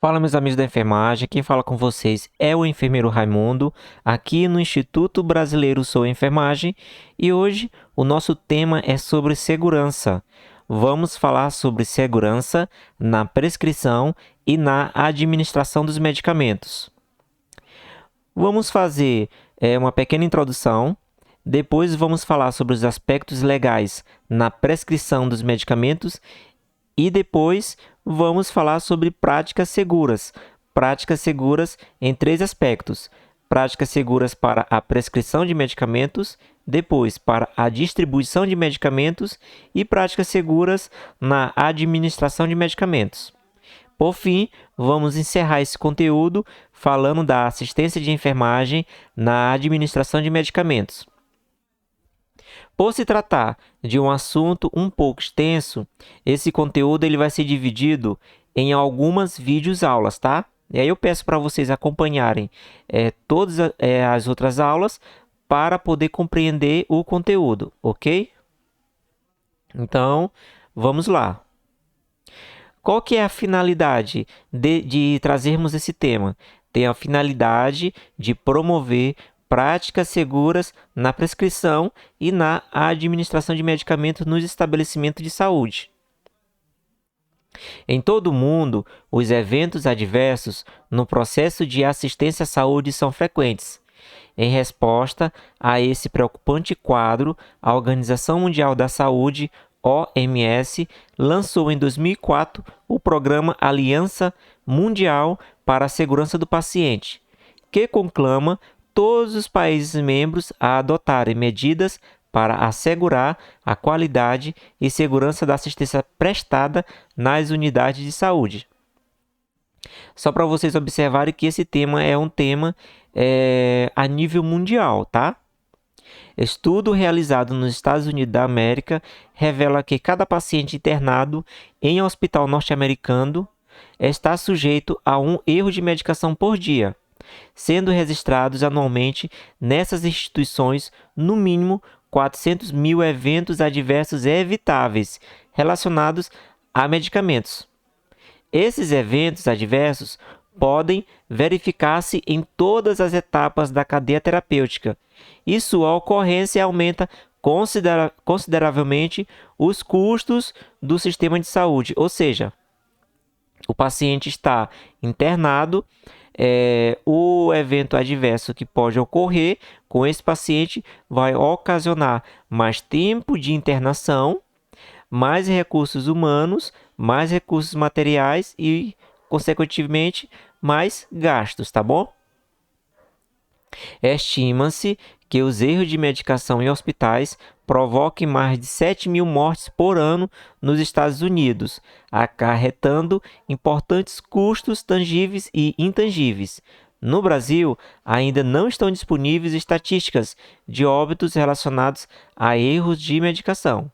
Fala, meus amigos da enfermagem, quem fala com vocês é o enfermeiro Raimundo, aqui no Instituto Brasileiro Sou Enfermagem, e hoje o nosso tema é sobre segurança. Vamos falar sobre segurança na prescrição e na administração dos medicamentos. Vamos fazer uma pequena introdução, depois vamos falar sobre os aspectos legais na prescrição dos medicamentos e depois vamos falar sobre práticas seguras. Práticas seguras em 3 aspectos: práticas seguras para a prescrição de medicamentos, depois para a distribuição de medicamentos e práticas seguras na administração de medicamentos. Por fim, vamos encerrar esse conteúdo falando da assistência de enfermagem na administração de medicamentos. Por se tratar de um assunto um pouco extenso, esse conteúdo ele vai ser dividido em algumas videoaulas, tá? E aí eu peço para vocês acompanharem todas as outras aulas para poder compreender o conteúdo, ok? Então, vamos lá. Qual que é a finalidade de trazermos esse tema? Tem a finalidade de promover práticas seguras na prescrição e na administração de medicamentos nos estabelecimentos de saúde. Em todo o mundo, os eventos adversos no processo de assistência à saúde são frequentes. Em resposta a esse preocupante quadro, a Organização Mundial da Saúde, OMS, lançou em 2004 o programa Aliança Mundial para a Segurança do Paciente, que conclama todos os países membros a adotarem medidas para assegurar a qualidade e segurança da assistência prestada nas unidades de saúde. Só para vocês observarem que esse tema é um tema a nível mundial, tá? Estudo realizado nos Estados Unidos da América revela que cada paciente internado em um hospital norte-americano está sujeito a um erro de medicação por dia, sendo registrados anualmente nessas instituições no mínimo 400 mil eventos adversos evitáveis relacionados a medicamentos. Esses eventos adversos podem verificar-se em todas as etapas da cadeia terapêutica e sua ocorrência aumenta consideravelmente os custos do sistema de saúde, ou seja, o paciente está internado, o evento adverso que pode ocorrer com esse paciente vai ocasionar mais tempo de internação, mais recursos humanos, mais recursos materiais e, consequentemente, mais gastos, tá bom? Estima-se que os erros de medicação em hospitais provoquem mais de 7 mil mortes por ano nos Estados Unidos, acarretando importantes custos tangíveis e intangíveis. No Brasil, ainda não estão disponíveis estatísticas de óbitos relacionados a erros de medicação.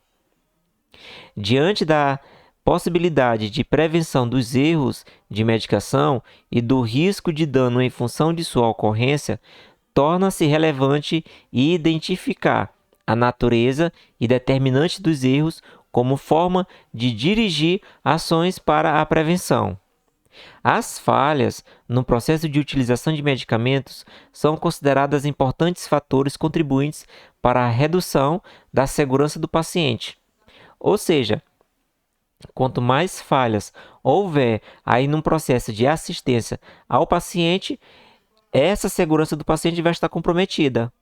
Diante da possibilidade de prevenção dos erros de medicação e do risco de dano em função de sua ocorrência, torna-se relevante identificar a natureza e determinante dos erros como forma de dirigir ações para a prevenção. As falhas no processo de utilização de medicamentos são consideradas importantes fatores contribuintes para a redução da segurança do paciente. Ou seja, quanto mais falhas houver aí no processo de assistência ao paciente, essa segurança do paciente vai estar comprometida.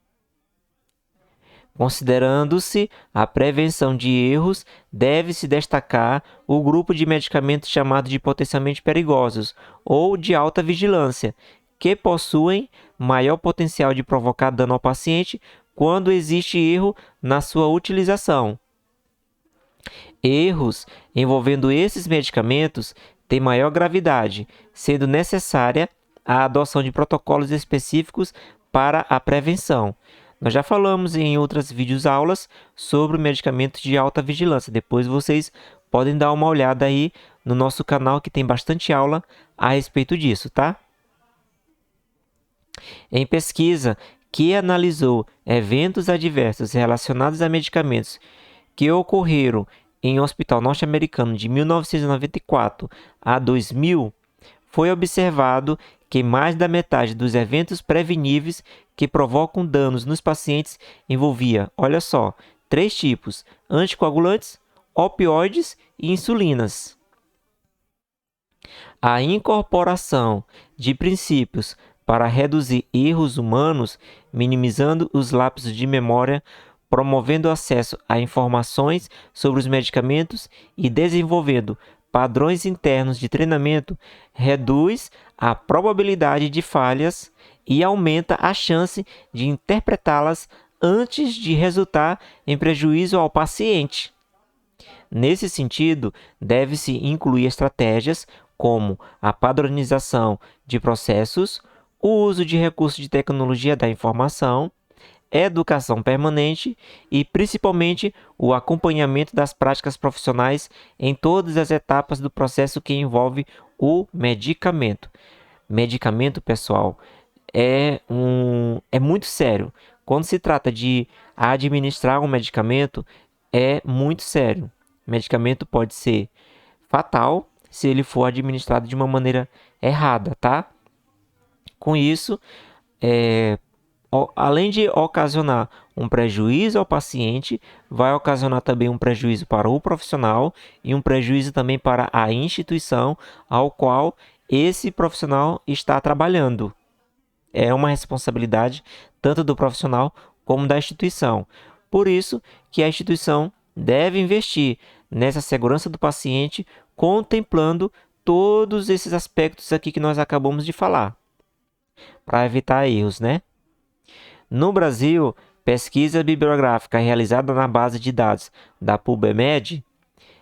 Considerando-se a prevenção de erros, deve-se destacar o grupo de medicamentos chamado de potencialmente perigosos ou de alta vigilância, que possuem maior potencial de provocar dano ao paciente quando existe erro na sua utilização. Erros envolvendo esses medicamentos têm maior gravidade, sendo necessária a adoção de protocolos específicos para a prevenção. Nós já falamos em outras videoaulas sobre medicamentos de alta vigilância. Depois vocês podem dar uma olhada aí no nosso canal que tem bastante aula a respeito disso, tá? Em pesquisa que analisou eventos adversos relacionados a medicamentos que ocorreram em um hospital norte-americano de 1994 a 2000, foi observado que mais da metade dos eventos preveníveis que provocam danos nos pacientes envolvia, olha só, 3 tipos: anticoagulantes, opioides e insulinas. A incorporação de princípios para reduzir erros humanos, minimizando os lapsos de memória, promovendo acesso a informações sobre os medicamentos e desenvolvendo padrões internos de treinamento, reduz a probabilidade de falhas e aumenta a chance de interpretá-las antes de resultar em prejuízo ao paciente. Nesse sentido, deve-se incluir estratégias como a padronização de processos, o uso de recursos de tecnologia da informação, educação permanente e, principalmente, o acompanhamento das práticas profissionais em todas as etapas do processo que envolve o medicamento. Medicamento, pessoal, é muito sério. Quando se trata de administrar um medicamento, é muito sério. O medicamento pode ser fatal se ele for administrado de uma maneira errada, tá? Com isso, além de ocasionar um prejuízo ao paciente, vai ocasionar também um prejuízo para o profissional e um prejuízo também para a instituição ao qual esse profissional está trabalhando. É uma responsabilidade tanto do profissional como da instituição. Por isso que a instituição deve investir nessa segurança do paciente, contemplando todos esses aspectos aqui que nós acabamos de falar, para evitar erros, né? No Brasil, pesquisa bibliográfica realizada na base de dados da PubMed,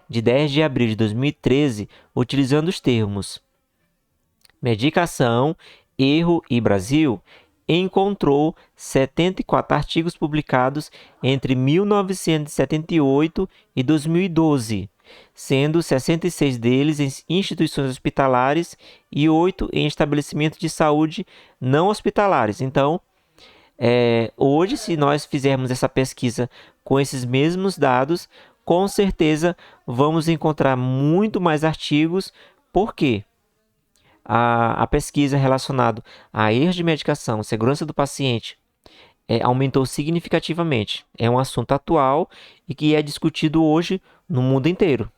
de 10 de abril de 2013, utilizando os termos medicação, erro e Brasil, encontrou 74 artigos publicados entre 1978 e 2012, sendo 66 deles em instituições hospitalares e 8 em estabelecimentos de saúde não hospitalares. Então, hoje, se nós fizermos essa pesquisa com esses mesmos dados, com certeza vamos encontrar muito mais artigos. Por quê? A pesquisa relacionada a erros de medicação, segurança do paciente, aumentou significativamente. É um assunto atual e que é discutido hoje no mundo inteiro.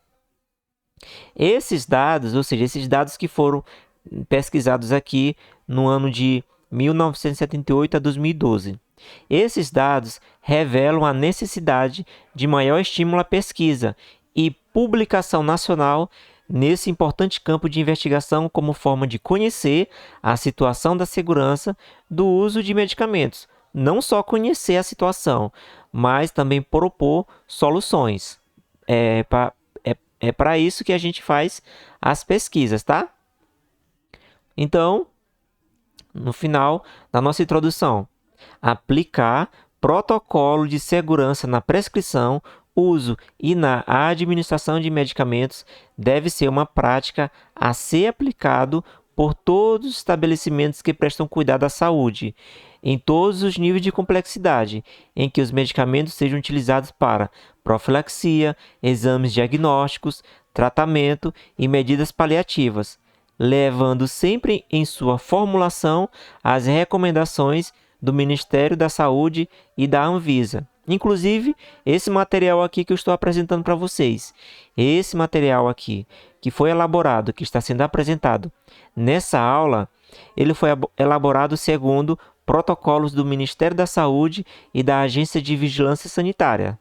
Esses dados, ou seja, esses dados que foram pesquisados aqui no ano de 1978 a 2012. Esses dados revelam a necessidade de maior estímulo à pesquisa e publicação nacional nesse importante campo de investigação como forma de conhecer a situação da segurança do uso de medicamentos. Não só conhecer a situação, mas também propor soluções. É para isso que a gente faz as pesquisas, tá? Então, no final da nossa introdução, aplicar protocolo de segurança na prescrição, uso e na administração de medicamentos deve ser uma prática a ser aplicado por todos os estabelecimentos que prestam cuidado à saúde, em todos os níveis de complexidade, em que os medicamentos sejam utilizados para profilaxia, exames diagnósticos, tratamento e medidas paliativas, levando sempre em sua formulação as recomendações do Ministério da Saúde e da Anvisa. Inclusive, esse material aqui que eu estou apresentando para vocês, esse material aqui que foi elaborado, que está sendo apresentado nessa aula, ele foi elaborado segundo protocolos do Ministério da Saúde e da Agência de Vigilância Sanitária.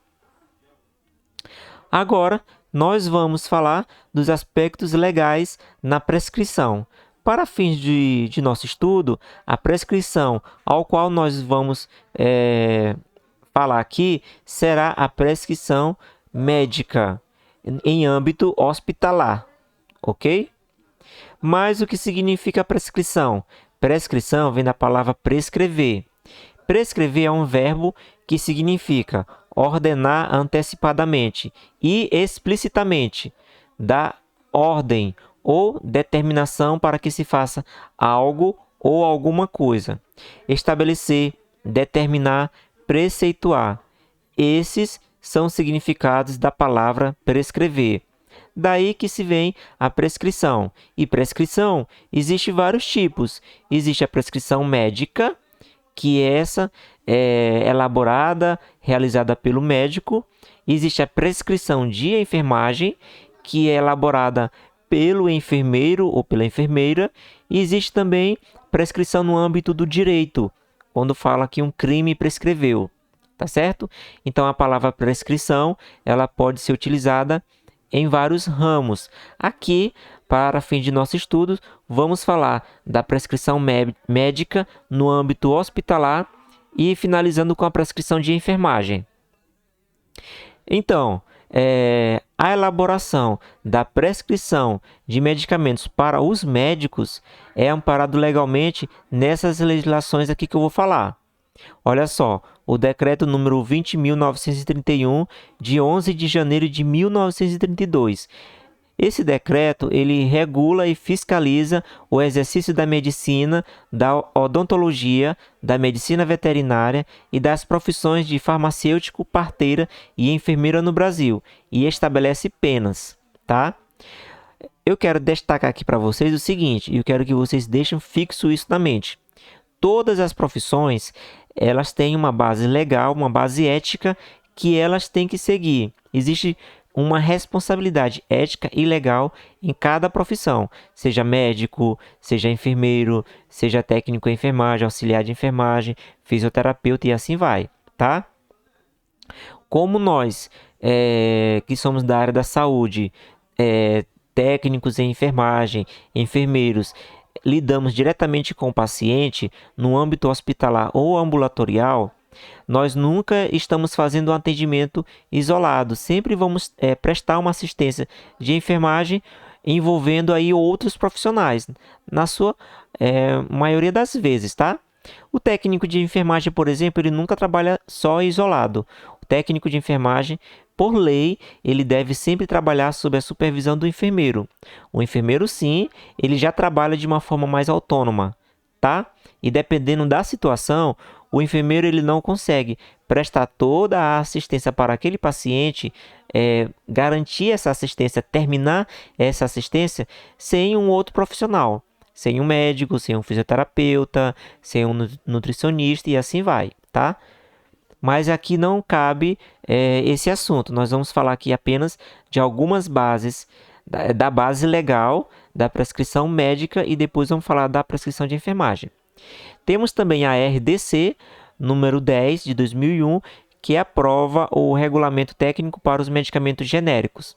Agora, nós vamos falar dos aspectos legais na prescrição. Para fins de nosso estudo, a prescrição ao qual nós vamos falar aqui será a prescrição médica em âmbito hospitalar, ok? Mas o que significa prescrição? Prescrição vem da palavra prescrever. Prescrever é um verbo que significa ordenar antecipadamente e explicitamente, dar ordem ou determinação para que se faça algo ou alguma coisa. Estabelecer, determinar, preceituar. Esses são os significados da palavra prescrever. Daí que se vem a prescrição. E prescrição, existe vários tipos. Existe a prescrição médica, que essa é elaborada, realizada pelo médico. Existe a prescrição de enfermagem, que é elaborada pelo enfermeiro ou pela enfermeira. E existe também prescrição no âmbito do direito, quando fala que um crime prescreveu, tá certo? Então, a palavra prescrição, ela pode ser utilizada em vários ramos. Aqui, para fim de nosso estudo, vamos falar da prescrição médica no âmbito hospitalar e finalizando com a prescrição de enfermagem. Então, a elaboração da prescrição de medicamentos para os médicos é amparado legalmente nessas legislações aqui que eu vou falar. Olha só, o decreto número 20.931, de 11 de janeiro de 1932. Esse decreto, ele regula e fiscaliza o exercício da medicina, da odontologia, da medicina veterinária e das profissões de farmacêutico, parteira e enfermeira no Brasil e estabelece penas, tá? Eu quero destacar aqui para vocês o seguinte, e eu quero que vocês deixem fixo isso na mente. Todas as profissões, elas têm uma base legal, uma base ética que elas têm que seguir. Existe uma responsabilidade ética e legal em cada profissão, seja médico, seja enfermeiro, seja técnico em enfermagem, auxiliar de enfermagem, fisioterapeuta e assim vai, tá? Como nós, que somos da área da saúde, técnicos em enfermagem, enfermeiros, lidamos diretamente com o paciente no âmbito hospitalar ou ambulatorial, nós nunca estamos fazendo um atendimento isolado, sempre vamos prestar uma assistência de enfermagem envolvendo aí outros profissionais, na sua maioria das vezes, tá? O técnico de enfermagem, por exemplo, ele nunca trabalha só isolado. O técnico de enfermagem, por lei, ele deve sempre trabalhar sob a supervisão do enfermeiro. O enfermeiro, sim, ele já trabalha de uma forma mais autônoma, tá? E dependendo da situação, o enfermeiro ele não consegue prestar toda a assistência para aquele paciente, garantir essa assistência, terminar essa assistência sem um outro profissional, sem um médico, sem um fisioterapeuta, sem um nutricionista e assim vai, tá? Mas aqui não cabe esse assunto. Nós vamos falar aqui apenas de algumas bases, da base legal, da prescrição médica e depois vamos falar da prescrição de enfermagem. Temos também a RDC, número 10, de 2001, que aprova o regulamento técnico para os medicamentos genéricos.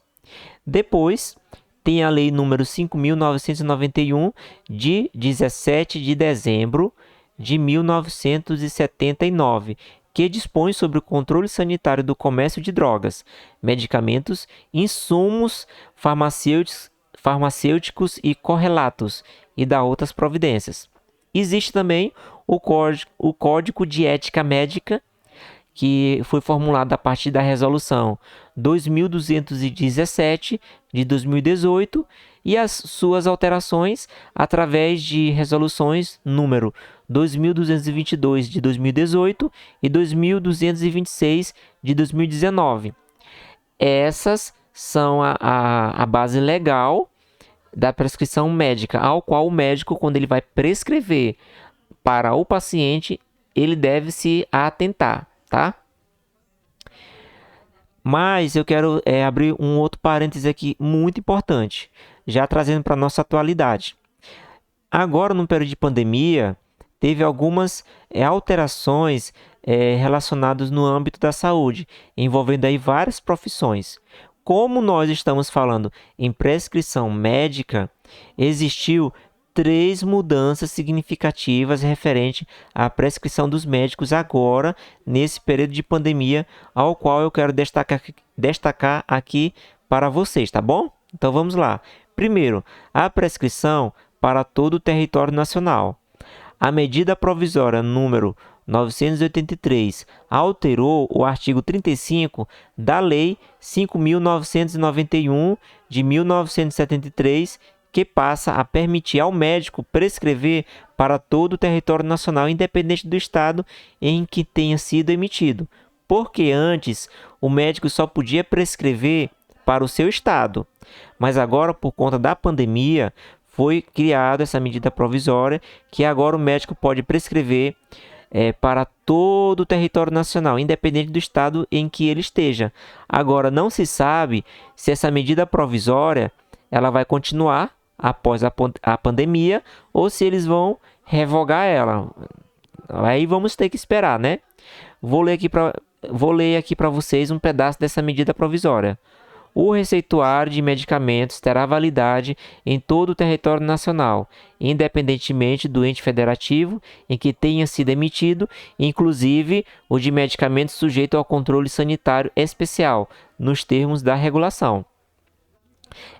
Depois, tem a lei número 5.991, de 17 de dezembro de 1979, que dispõe sobre o controle sanitário do comércio de drogas, medicamentos, insumos farmacêuticos e correlatos, e dá outras providências. Existe também o Código de Ética Médica, que foi formulado a partir da Resolução 2217 de 2018 e as suas alterações através de resoluções número 2222 de 2018 e 2226 de 2019. Essas são a base legal da prescrição médica, ao qual o médico, quando ele vai prescrever para o paciente, ele deve se atentar, tá? Mas eu quero abrir um outro parêntese aqui muito importante, já trazendo para a nossa atualidade. Agora, no período de pandemia, teve algumas alterações relacionadas no âmbito da saúde, envolvendo aí várias profissões. Como nós estamos falando em prescrição médica, existiu 3 mudanças significativas referente à prescrição dos médicos agora, nesse período de pandemia, ao qual eu quero destacar aqui para vocês, tá bom? Então vamos lá. Primeiro, a prescrição para todo o território nacional. A medida provisória número 983 alterou o artigo 35 da Lei 5.991 de 1973, que passa a permitir ao médico prescrever para todo o território nacional, independente do estado em que tenha sido emitido. Porque antes o médico só podia prescrever para o seu estado. Mas agora, por conta da pandemia, foi criada essa medida provisória que agora o médico pode prescrever para todo o território nacional, independente do estado em que ele esteja. Agora, não se sabe se essa medida provisória ela vai continuar após a pandemia ou se eles vão revogar ela. Aí vamos ter que esperar, né? Vou ler aqui para vocês um pedaço dessa medida provisória. O receituário de medicamentos terá validade em todo o território nacional, independentemente do ente federativo em que tenha sido emitido, inclusive o de medicamentos sujeito ao controle sanitário especial, nos termos da regulação.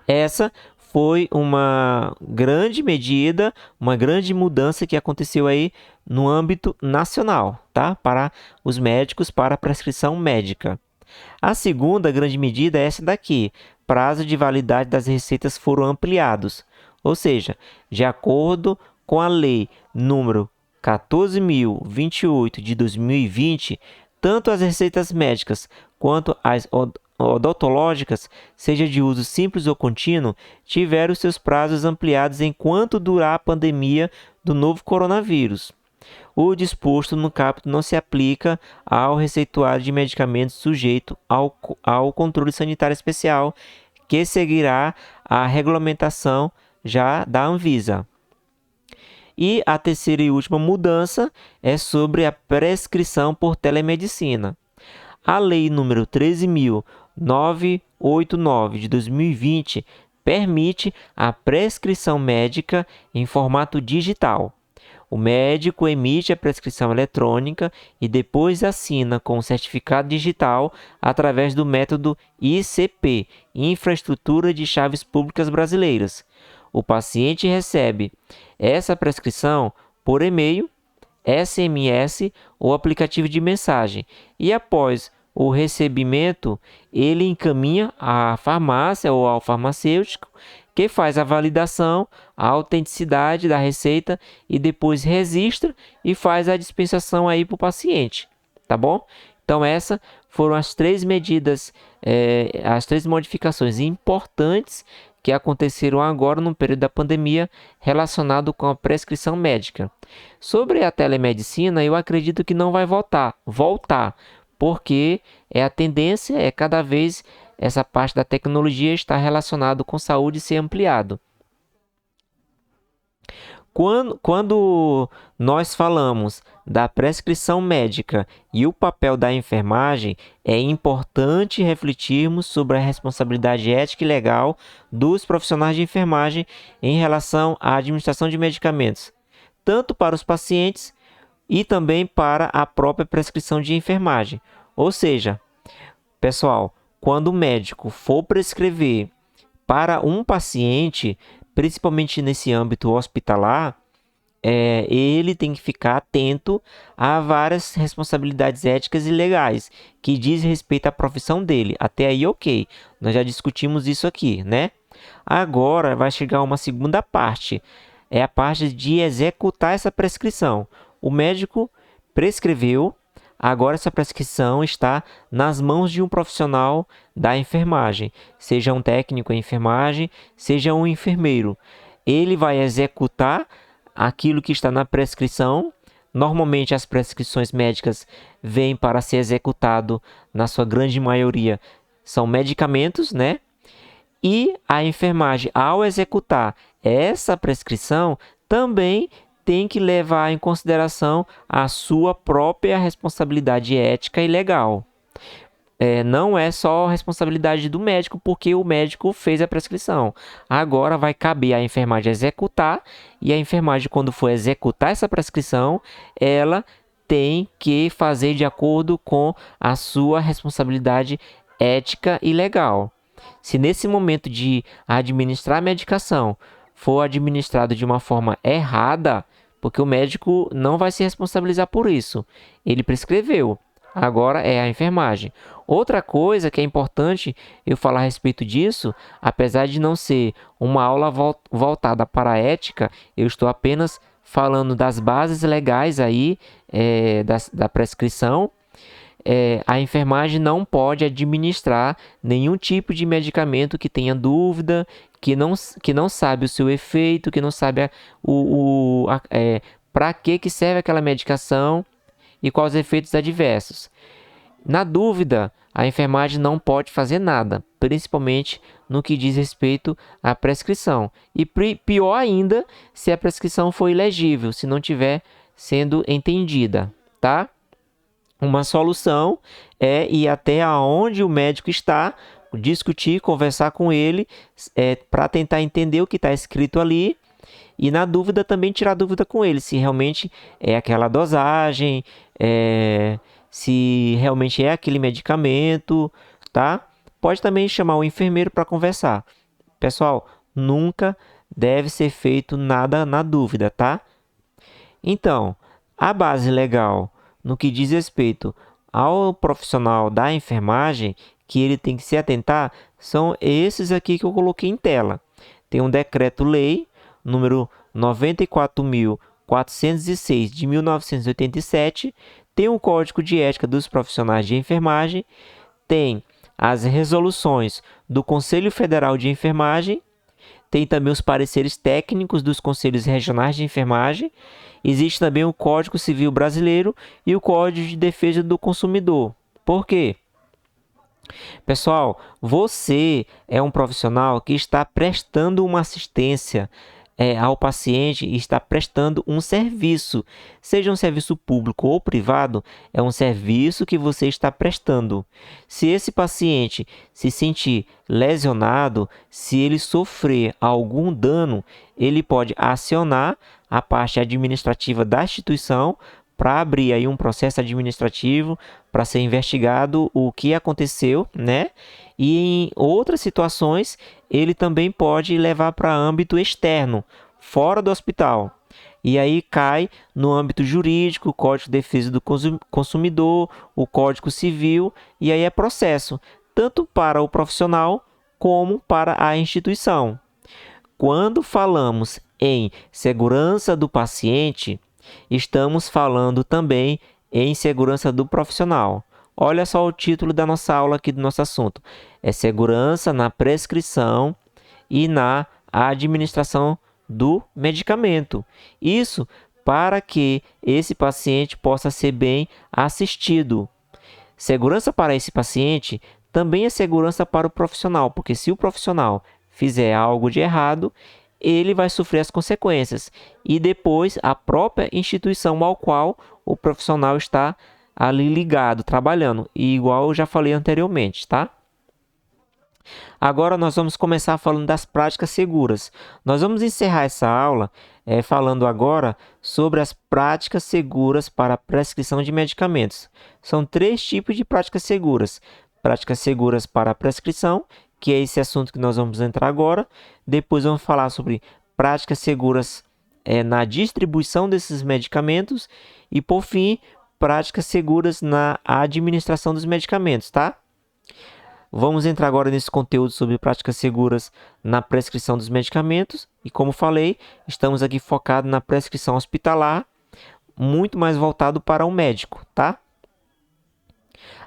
Essa foi uma grande medida, uma grande mudança que aconteceu aí no âmbito nacional, tá? Para os médicos, para a prescrição médica. A segunda grande medida é essa daqui: prazo de validade das receitas foram ampliados, ou seja, de acordo com a lei número 14.028 de 2020, tanto as receitas médicas quanto as odontológicas, seja de uso simples ou contínuo, tiveram seus prazos ampliados enquanto durar a pandemia do novo coronavírus. O disposto no caput não se aplica ao receituário de medicamentos sujeito ao controle sanitário especial, que seguirá a regulamentação já da Anvisa. E a terceira e última mudança é sobre a prescrição por telemedicina. A Lei número 13.989 de 2020 permite a prescrição médica em formato digital. O médico emite a prescrição eletrônica e depois assina com o certificado digital através do método ICP, Infraestrutura de Chaves Públicas Brasileiras. O paciente recebe essa prescrição por e-mail, SMS ou aplicativo de mensagem e após o recebimento, ele encaminha à farmácia ou ao farmacêutico, que faz a validação, a autenticidade da receita e depois registra e faz a dispensação aí para o paciente, tá bom? Então essas foram as três medidas, as três modificações importantes que aconteceram agora no período da pandemia relacionado com a prescrição médica. Sobre a telemedicina, eu acredito que não vai voltar, porque a tendência é cada vez essa parte da tecnologia estar relacionada com saúde ser ampliado. Quando nós falamos da prescrição médica e o papel da enfermagem, é importante refletirmos sobre a responsabilidade ética e legal dos profissionais de enfermagem em relação à administração de medicamentos, tanto para os pacientes e também para a própria prescrição de enfermagem. Ou seja, pessoal, quando o médico for prescrever para um paciente, principalmente nesse âmbito hospitalar, ele tem que ficar atento a várias responsabilidades éticas e legais que diz respeito à profissão dele. Até aí, ok. Nós já discutimos isso aqui, né? Agora vai chegar uma segunda parte. É a parte de executar essa prescrição. O médico prescreveu, agora essa prescrição está nas mãos de um profissional da enfermagem, seja um técnico em enfermagem, seja um enfermeiro. Ele vai executar aquilo que está na prescrição. Normalmente as prescrições médicas vêm para ser executado, na sua grande maioria, são medicamentos, né? E a enfermagem, ao executar essa prescrição, também tem que levar em consideração a sua própria responsabilidade ética e legal. Não é só responsabilidade do médico, porque o médico fez a prescrição. Agora vai caber à enfermagem executar, e a enfermagem, quando for executar essa prescrição, ela tem que fazer de acordo com a sua responsabilidade ética e legal. Se nesse momento de administrar a medicação for administrado de uma forma errada, porque o médico não vai se responsabilizar por isso, ele prescreveu. Agora é a enfermagem. Outra coisa que é importante eu falar a respeito disso, apesar de não ser uma aula voltada para a ética, eu estou apenas falando das bases legais aí da prescrição. a enfermagem não pode administrar nenhum tipo de medicamento que tenha dúvida, que não sabe o seu efeito, que não sabe para que serve aquela medicação e quais os efeitos adversos. Na dúvida, a enfermagem não pode fazer nada, principalmente no que diz respeito à prescrição. E pior ainda, se a prescrição for ilegível, se não tiver sendo entendida, tá? Uma solução é ir até aonde o médico está, discutir, conversar com ele, para tentar entender o que está escrito ali. E na dúvida também tirar dúvida com ele, se realmente é aquela dosagem, se realmente é aquele medicamento, tá? Pode também chamar o enfermeiro para conversar. Pessoal, nunca deve ser feito nada na dúvida, tá? Então, a base legal no que diz respeito ao profissional da enfermagem, que ele tem que se atentar, são esses aqui que eu coloquei em tela. Tem um decreto-lei número 94.406 de 1987, tem um Código de Ética dos Profissionais de Enfermagem, tem as resoluções do Conselho Federal de Enfermagem, tem também os pareceres técnicos dos Conselhos Regionais de Enfermagem, existe também o Código Civil Brasileiro e o Código de Defesa do Consumidor. Por quê? Pessoal, você é um profissional que está prestando uma assistência ao paciente e está prestando um serviço, seja um serviço público ou privado, é um serviço que você está prestando. Se esse paciente se sentir lesionado, se ele sofrer algum dano, ele pode acionar a parte administrativa da instituição para abrir aí um processo administrativo para ser investigado o que aconteceu, né? E em outras situações, ele também pode levar para âmbito externo, fora do hospital. E aí cai no âmbito jurídico, o Código de Defesa do Consumidor, o Código Civil, e aí é processo, tanto para o profissional como para a instituição. Quando falamos em segurança do paciente, estamos falando também em segurança do profissional. Olha só o título da nossa aula aqui do nosso assunto. É segurança na prescrição e na administração do medicamento. Isso para que esse paciente possa ser bem assistido. Segurança para esse paciente também é segurança para o profissional, porque se o profissional fizer algo de errado, ele vai sofrer as consequências. E depois a própria instituição ao qual o profissional está ali ligado, trabalhando. E igual eu já falei anteriormente, tá? Agora nós vamos começar falando das práticas seguras. Nós vamos encerrar essa aula falando agora sobre as práticas seguras para a prescrição de medicamentos. São 3 tipos de práticas seguras. Práticas seguras para a prescrição, que é esse assunto que nós vamos entrar agora. Depois vamos falar sobre práticas seguras na distribuição desses medicamentos. E, por fim, práticas seguras na administração dos medicamentos, tá? Vamos entrar agora nesse conteúdo sobre práticas seguras na prescrição dos medicamentos. E como falei, estamos aqui focados na prescrição hospitalar, muito mais voltado para o médico, tá?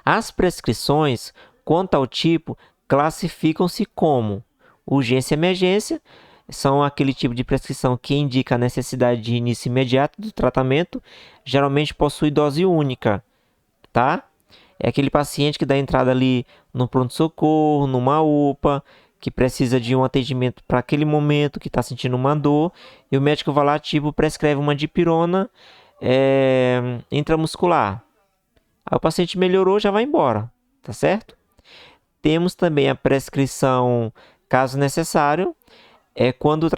As prescrições, quanto ao tipo, classificam-se como urgência e emergência, são aquele tipo de prescrição que indica a necessidade de início imediato do tratamento, geralmente possui dose única, tá? É aquele paciente que dá entrada ali no pronto-socorro, numa UPA, que precisa de um atendimento para aquele momento, que está sentindo uma dor, e o médico vai lá, tipo, prescreve uma dipirona intramuscular. Aí o paciente melhorou, já vai embora, tá certo? Temos também a prescrição, caso necessário, quando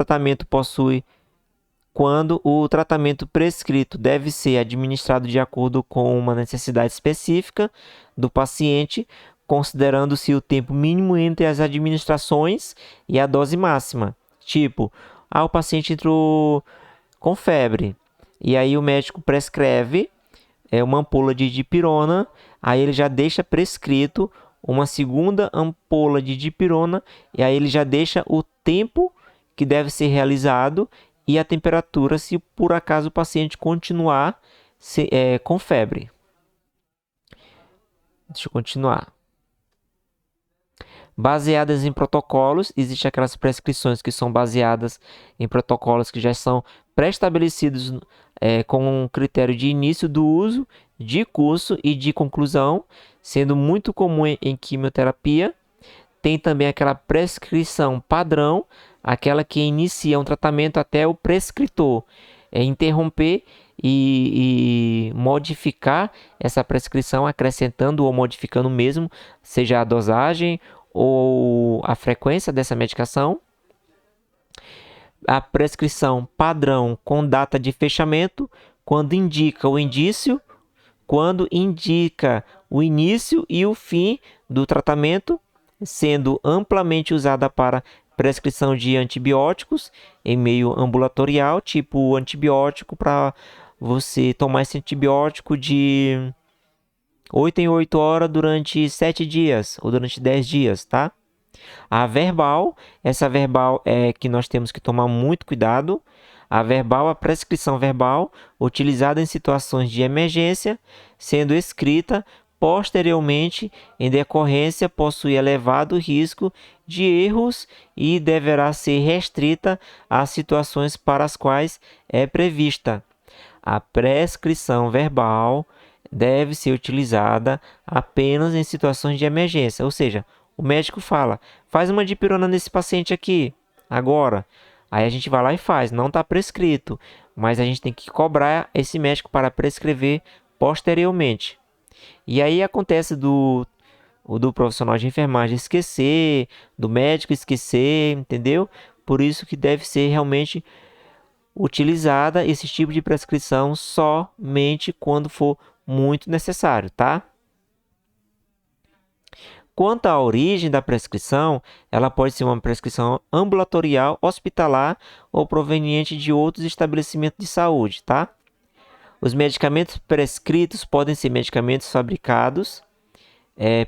o tratamento prescrito deve ser administrado de acordo com uma necessidade específica do paciente, considerando-se o tempo mínimo entre as administrações e a dose máxima. Tipo, o paciente entrou com febre, e aí o médico prescreve uma ampola de dipirona, aí ele já deixa prescrito uma segunda ampola de dipirona, e aí ele já deixa o tempo que deve ser realizado e a temperatura, se por acaso o paciente continuar com febre. Deixa eu continuar. Baseadas em protocolos, existem aquelas prescrições que são baseadas em protocolos que já são pré-estabelecidos com um critério de início do uso, de curso e de conclusão, sendo muito comum em quimioterapia. Tem também aquela prescrição padrão, aquela que inicia um tratamento até o prescritor interromper e modificar essa prescrição, acrescentando ou modificando mesmo, seja a dosagem ou a frequência dessa medicação. A prescrição padrão com data de fechamento, quando indica o indício, quando indica o início e o fim do tratamento, sendo amplamente usada para prescrição de antibióticos em meio ambulatorial, tipo antibiótico para você tomar esse antibiótico de 8 em 8 horas durante 7 dias ou durante 10 dias, tá? A verbal, essa verbal é que nós temos que tomar muito cuidado. A verbal, a prescrição verbal, utilizada em situações de emergência, sendo escrita posteriormente em decorrência, possui elevado risco de erros e deverá ser restrita às situações para as quais é prevista. A prescrição verbal deve ser utilizada apenas em situações de emergência, ou seja, o médico fala, faz uma dipirona nesse paciente aqui, agora. Aí a gente vai lá e faz, não está prescrito, mas a gente tem que cobrar esse médico para prescrever posteriormente. E aí acontece do profissional de enfermagem esquecer, do médico esquecer, entendeu? Por isso que deve ser realmente utilizada esse tipo de prescrição somente quando for muito necessário, tá? Quanto à origem da prescrição, ela pode ser uma prescrição ambulatorial, hospitalar ou proveniente de outros estabelecimentos de saúde, tá? Os medicamentos prescritos podem ser medicamentos fabricados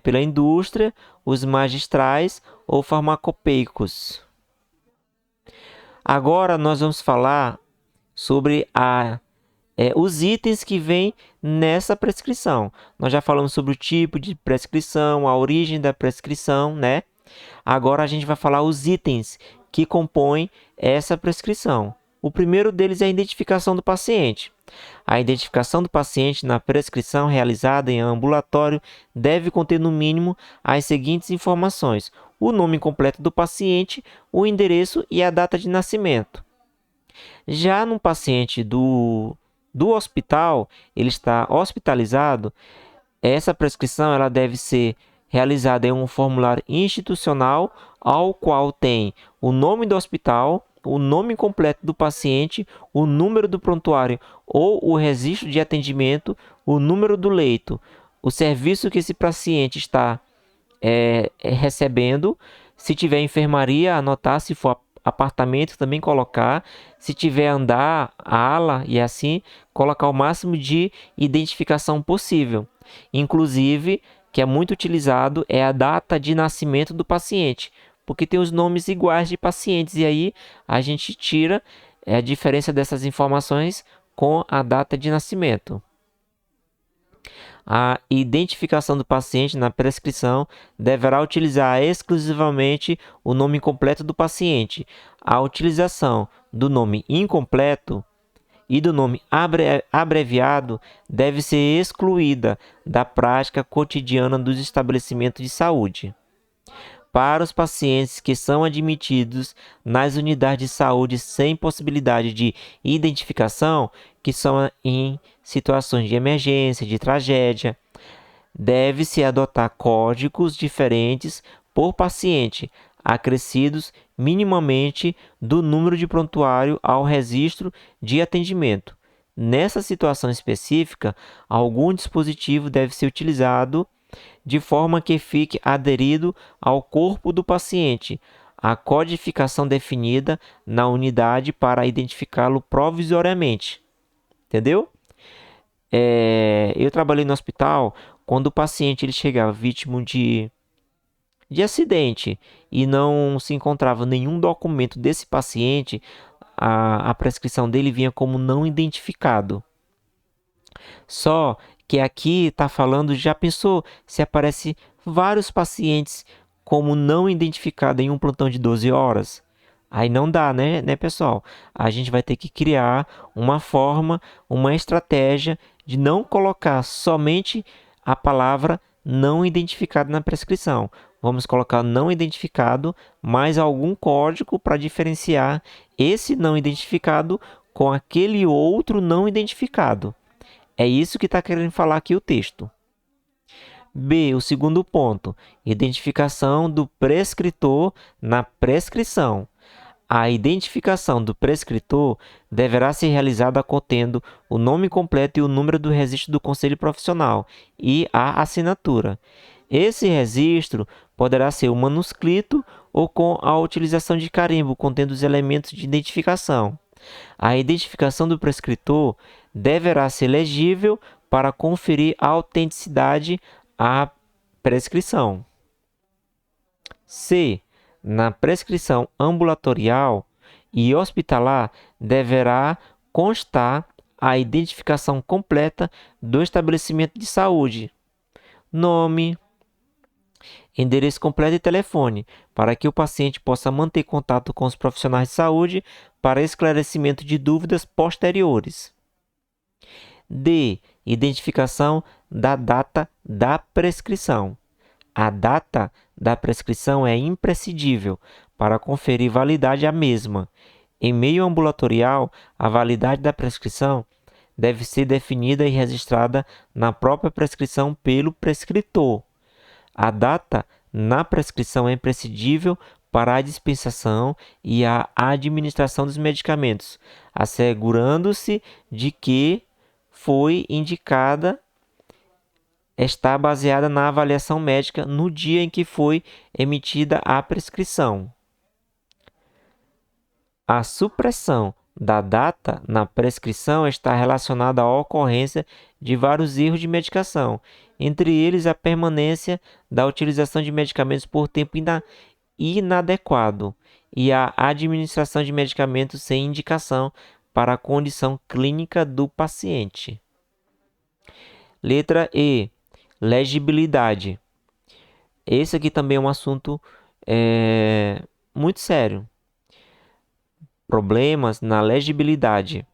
pela indústria, os magistrais ou farmacopeicos. Agora nós vamos falar sobre os itens que vêm nessa prescrição. Nós já falamos sobre o tipo de prescrição, a origem da prescrição, né? Agora a gente vai falar os itens que compõem essa prescrição. O primeiro deles é a identificação do paciente. A identificação do paciente na prescrição realizada em ambulatório deve conter no mínimo as seguintes informações: o nome completo do paciente, o endereço e a data de nascimento. Já no paciente do hospital, ele está hospitalizado, essa prescrição ela deve ser realizada em um formulário institucional, ao qual tem o nome do hospital, o nome completo do paciente, o número do prontuário ou o registro de atendimento, o número do leito, o serviço que esse paciente está recebendo, se tiver enfermaria, anotar, se for apartamento também colocar, se tiver andar, ala e assim, colocar o máximo de identificação possível. Inclusive, que é muito utilizado, é a data de nascimento do paciente, porque tem os nomes iguais de pacientes, e aí a gente tira a diferença dessas informações com a data de nascimento. A identificação do paciente na prescrição deverá utilizar exclusivamente o nome completo do paciente. A utilização do nome incompleto e do nome abreviado deve ser excluída da prática cotidiana dos estabelecimentos de saúde. Para os pacientes que são admitidos nas unidades de saúde sem possibilidade de identificação, que são em situações de emergência, de tragédia, deve-se adotar códigos diferentes por paciente, acrescidos minimamente do número de prontuário ao registro de atendimento. Nessa situação específica, algum dispositivo deve ser utilizado de forma que fique aderido ao corpo do paciente, a codificação definida na unidade para identificá-lo provisoriamente. Entendeu? Eu trabalhei no hospital quando o paciente ele chegava vítima de acidente e não se encontrava nenhum documento desse paciente, a prescrição dele vinha como não identificado. Só que aqui está falando, já pensou se aparece vários pacientes como não identificado em um plantão de 12 horas? Aí não dá, né, pessoal? A gente vai ter que criar uma forma, uma estratégia de não colocar somente a palavra não identificado na prescrição. Vamos colocar não identificado mais algum código para diferenciar esse não identificado com aquele outro não identificado. É isso que está querendo falar aqui o texto. B, o segundo ponto, identificação do prescritor na prescrição. A identificação do prescritor deverá ser realizada contendo o nome completo e o número do registro do conselho profissional e a assinatura. Esse registro poderá ser um manuscrito ou com a utilização de carimbo contendo os elementos de identificação. A identificação do prescritor deverá ser legível para conferir autenticidade à prescrição. C. Na prescrição ambulatorial e hospitalar deverá constar a identificação completa do estabelecimento de saúde, nome, endereço completo e telefone, para que o paciente possa manter contato com os profissionais de saúde para esclarecimento de dúvidas posteriores. D. Identificação da data da prescrição. A data da prescrição é imprescindível para conferir validade à mesma. Em meio ambulatorial, a validade da prescrição deve ser definida e registrada na própria prescrição pelo prescritor. A data na prescrição é imprescindível para a dispensação e a administração dos medicamentos, assegurando-se de que foi indicada está baseada na avaliação médica no dia em que foi emitida a prescrição. A supressão da data na prescrição está relacionada à ocorrência de vários erros de medicação, entre eles a permanência da utilização de medicamentos por tempo inadequado e a administração de medicamentos sem indicação para a condição clínica do paciente. Letra E. Legibilidade. Esse aqui também é um assunto muito sério. Problemas na legibilidade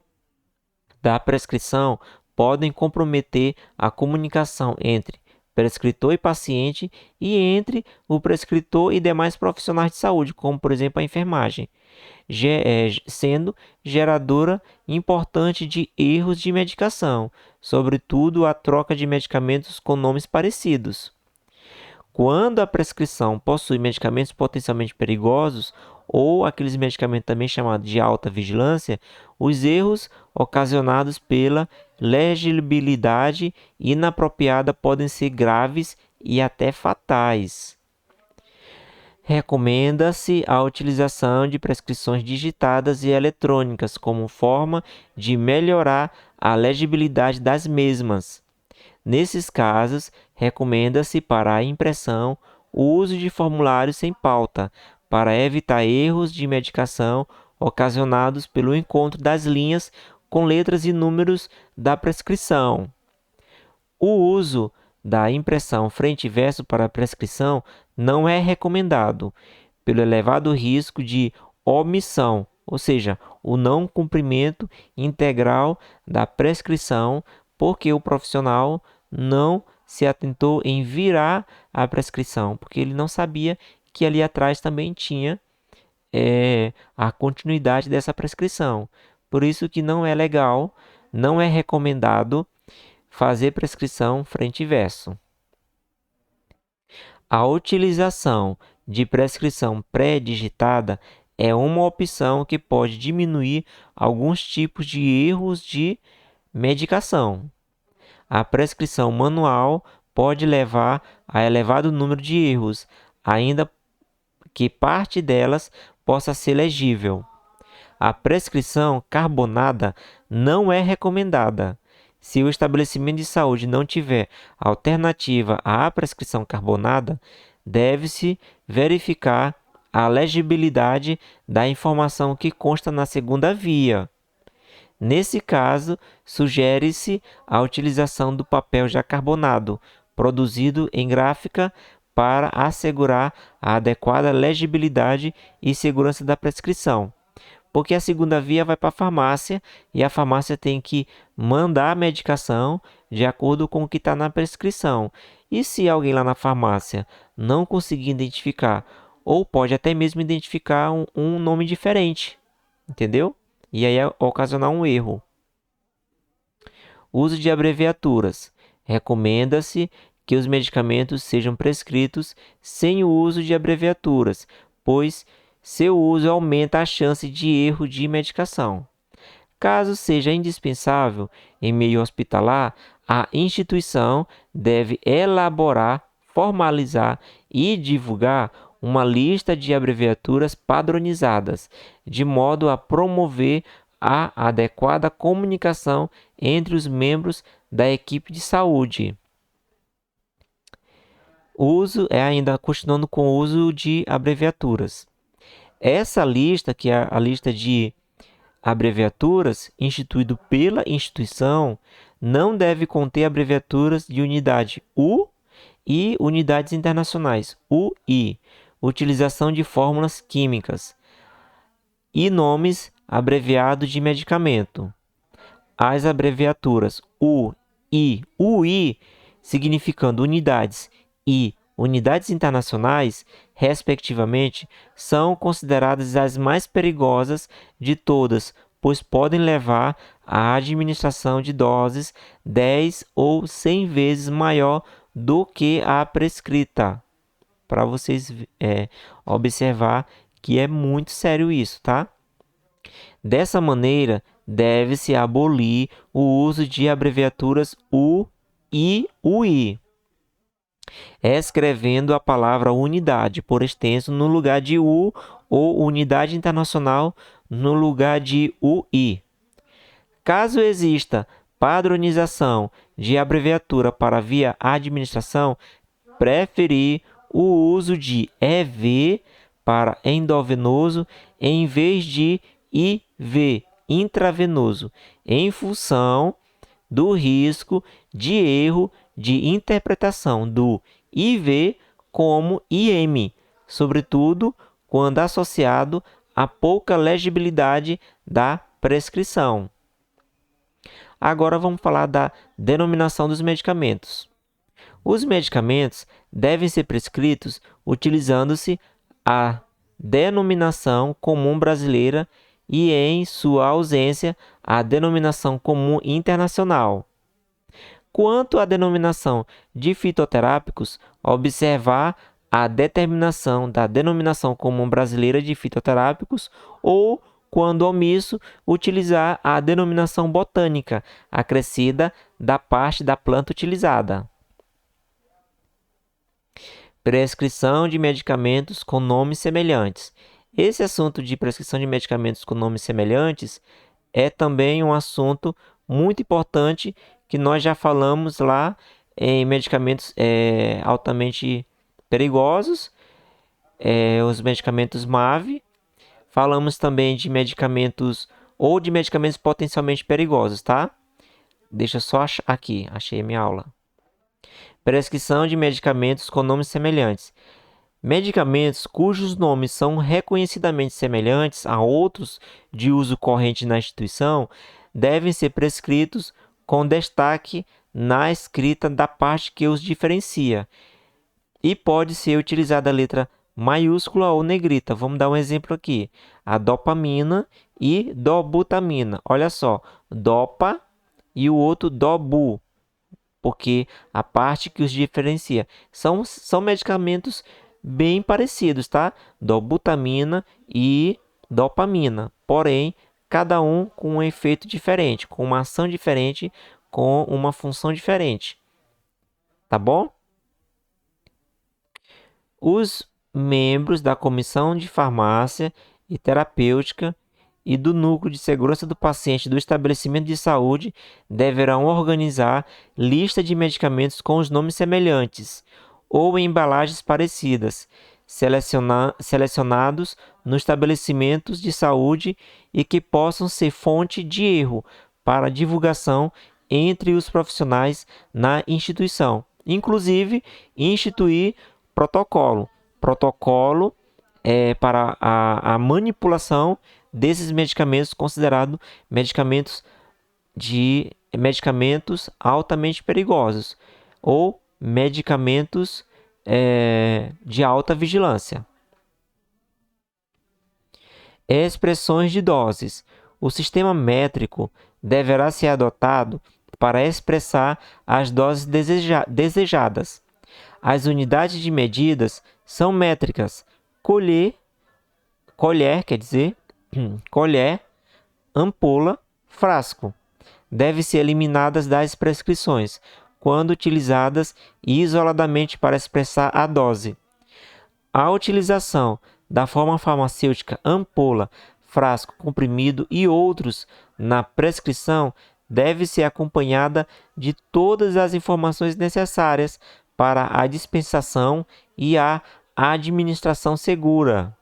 da prescrição podem comprometer a comunicação entre prescritor e paciente e entre o prescritor e demais profissionais de saúde, como por exemplo a enfermagem, sendo geradora importante de erros de medicação, sobretudo a troca de medicamentos com nomes parecidos. Quando a prescrição possui medicamentos potencialmente perigosos ou aqueles medicamentos também chamados de alta vigilância, os erros ocasionados pela legibilidade inapropriada podem ser graves e até fatais. Recomenda-se a utilização de prescrições digitadas e eletrônicas como forma de melhorar a legibilidade das mesmas. Nesses casos, recomenda-se para a impressão o uso de formulários sem pauta, para evitar erros de medicação ocasionados pelo encontro das linhas com letras e números da prescrição. O uso da impressão frente e verso para a prescrição não é recomendado, pelo elevado risco de omissão, ou seja, o não cumprimento integral da prescrição, porque o profissional não se atentou em virar a prescrição, porque ele não sabia que ali atrás também tinha a continuidade dessa prescrição. Por isso que não é legal, não é recomendado fazer prescrição frente e verso. A utilização de prescrição pré-digitada é uma opção que pode diminuir alguns tipos de erros de medicação. A prescrição manual pode levar a elevado número de erros, ainda que parte delas possa ser legível. A prescrição carbonada não é recomendada. Se o estabelecimento de saúde não tiver alternativa à prescrição carbonada, deve-se verificar a legibilidade da informação que consta na segunda via. Nesse caso, sugere-se a utilização do papel já carbonado, produzido em gráfica para assegurar a adequada legibilidade e segurança da prescrição. Porque a segunda via vai para a farmácia e a farmácia tem que mandar a medicação de acordo com o que está na prescrição. E se alguém lá na farmácia não conseguir identificar, ou pode até mesmo identificar um nome diferente, entendeu? E aí ocasionar um erro. Uso de abreviaturas. Recomenda-se que os medicamentos sejam prescritos sem o uso de abreviaturas, pois seu uso aumenta a chance de erro de medicação. Caso seja indispensável em meio hospitalar, a instituição deve elaborar, formalizar e divulgar uma lista de abreviaturas padronizadas, de modo a promover a adequada comunicação entre os membros da equipe de saúde. Ainda continuando com o uso de abreviaturas. Essa lista, que é a lista de abreviaturas instituído pela instituição, não deve conter abreviaturas de unidade U e unidades internacionais UI, utilização de fórmulas químicas e nomes abreviados de medicamento. As abreviaturas U, I, UI, significando unidades, e unidades internacionais, respectivamente, são consideradas as mais perigosas de todas, pois podem levar à administração de doses 10 ou 100 vezes maior do que a prescrita. Para vocês observar que é muito sério isso, tá? Dessa maneira, deve-se abolir o uso de abreviaturas U e UI, escrevendo a palavra unidade por extenso no lugar de U ou unidade internacional no lugar de UI. Caso exista padronização de abreviatura para via administração, preferir o uso de EV para endovenoso em vez de IV intravenoso, em função do risco de erro de interpretação do IV como IM, sobretudo quando associado à pouca legibilidade da prescrição. Agora vamos falar da denominação dos medicamentos. Os medicamentos devem ser prescritos utilizando-se a denominação comum brasileira e, em sua ausência, a denominação comum internacional. Quanto à denominação de fitoterápicos, observar a determinação da denominação comum brasileira de fitoterápicos ou, quando omisso, utilizar a denominação botânica, acrescida da parte da planta utilizada. Prescrição de medicamentos com nomes semelhantes. Esse assunto de prescrição de medicamentos com nomes semelhantes é também um assunto muito importante que nós já falamos lá em medicamentos altamente perigosos, os medicamentos MAV. Falamos também de medicamentos ou de medicamentos potencialmente perigosos, tá? Deixa eu só achar aqui, achei a minha aula. Prescrição de medicamentos com nomes semelhantes. Medicamentos cujos nomes são reconhecidamente semelhantes a outros de uso corrente na instituição devem ser prescritos com destaque na escrita da parte que os diferencia. E pode ser utilizada a letra maiúscula ou negrita. Vamos dar um exemplo aqui. A dopamina e dobutamina. Olha só, dopa e o outro dobu, porque a parte que os diferencia. São medicamentos bem parecidos, tá? Dobutamina e dopamina. Porém, cada um com um efeito diferente, com uma ação diferente, com uma função diferente. Tá bom? Os membros da Comissão de Farmácia e Terapêutica e do Núcleo de Segurança do Paciente do estabelecimento de saúde deverão organizar lista de medicamentos com os nomes semelhantes ou embalagens parecidas, selecionados nos estabelecimentos de saúde e que possam ser fonte de erro para divulgação entre os profissionais na instituição. Inclusive, instituir protocolo. Protocolo para a manipulação desses medicamentos considerados medicamentos altamente perigosos ou medicamentos de alta vigilância. Expressões de doses. O sistema métrico deverá ser adotado para expressar as doses desejadas. As unidades de medidas são métricas. Colher, ampola, frasco. Devem ser eliminadas das prescrições, quando utilizadas isoladamente para expressar a dose. A utilização da forma farmacêutica ampola, frasco, comprimido e outros na prescrição deve ser acompanhada de todas as informações necessárias para a dispensação e a administração segura.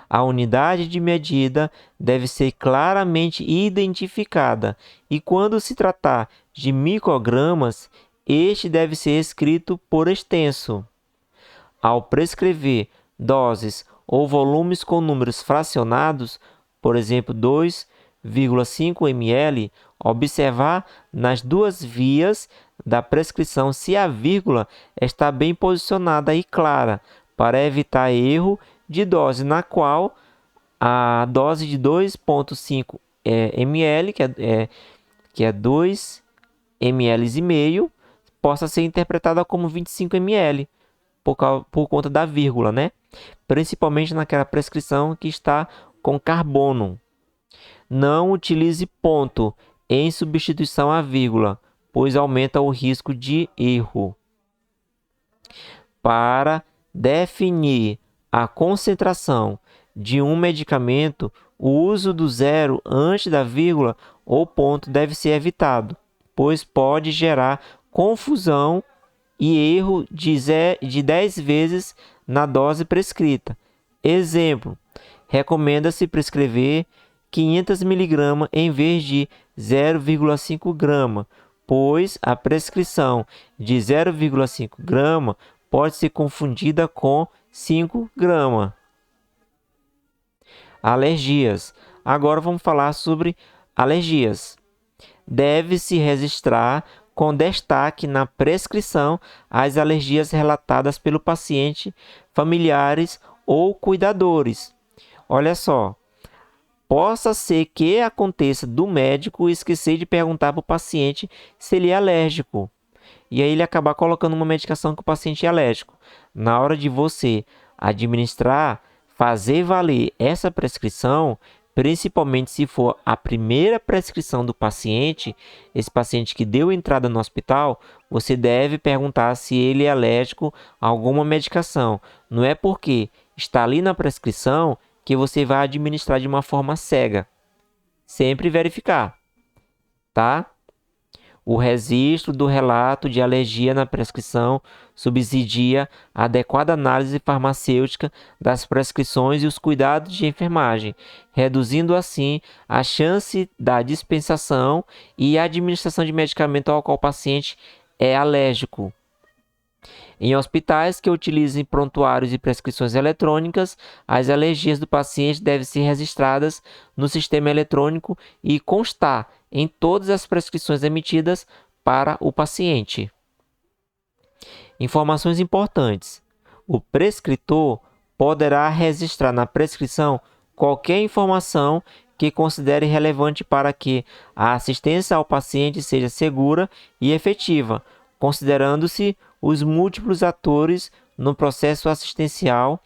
A unidade de medida deve ser claramente identificada e, quando se tratar de microgramas, este deve ser escrito por extenso. Ao prescrever doses ou volumes com números fracionados, por exemplo, 2,5 ml, observar nas duas vias da prescrição se a vírgula está bem posicionada e clara, para evitar erro de dose, na qual a dose de 2,5 ml, que é 2 ml e meio, possa ser interpretada como 25 ml, por conta da vírgula, né? Principalmente naquela prescrição que está com carbono. Não utilize ponto em substituição à vírgula, pois aumenta o risco de erro. Para definir a concentração de um medicamento, o uso do zero antes da vírgula ou ponto deve ser evitado, pois pode gerar confusão e erro de 10 vezes na dose prescrita. Exemplo, recomenda-se prescrever 500 mg em vez de 0,5 grama, pois a prescrição de 0,5 grama pode ser confundida com 5 gramas. Alergias. Agora vamos falar sobre alergias. Deve-se registrar com destaque na prescrição as alergias relatadas pelo paciente, familiares ou cuidadores. Olha só, possa ser que aconteça do médico esquecer de perguntar para o paciente se ele é alérgico. E aí ele acabar colocando uma medicação que o paciente é alérgico. Na hora de você administrar, fazer valer essa prescrição, principalmente se for a primeira prescrição do paciente, esse paciente que deu entrada no hospital, você deve perguntar se ele é alérgico a alguma medicação. Não é porque está ali na prescrição que você vai administrar de uma forma cega. Sempre verificar, tá? O registro do relato de alergia na prescrição subsidia a adequada análise farmacêutica das prescrições e os cuidados de enfermagem, reduzindo assim a chance da dispensação e administração de medicamento ao qual o paciente é alérgico. Em hospitais que utilizem prontuários e prescrições eletrônicas, as alergias do paciente devem ser registradas no sistema eletrônico e constar em todas as prescrições emitidas para o paciente. Informações importantes. O prescritor poderá registrar na prescrição qualquer informação que considere relevante para que a assistência ao paciente seja segura e efetiva, considerando-se os múltiplos atores no processo assistencial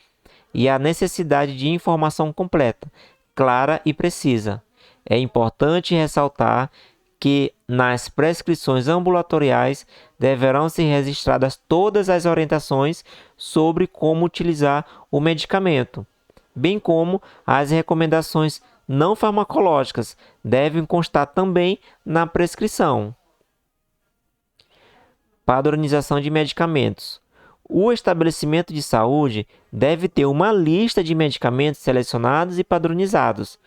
e a necessidade de informação completa, clara e precisa. É importante ressaltar que nas prescrições ambulatoriais deverão ser registradas todas as orientações sobre como utilizar o medicamento, bem como as recomendações não farmacológicas devem constar também na prescrição. Padronização de medicamentos. O estabelecimento de saúde deve ter uma lista de medicamentos selecionados e padronizados,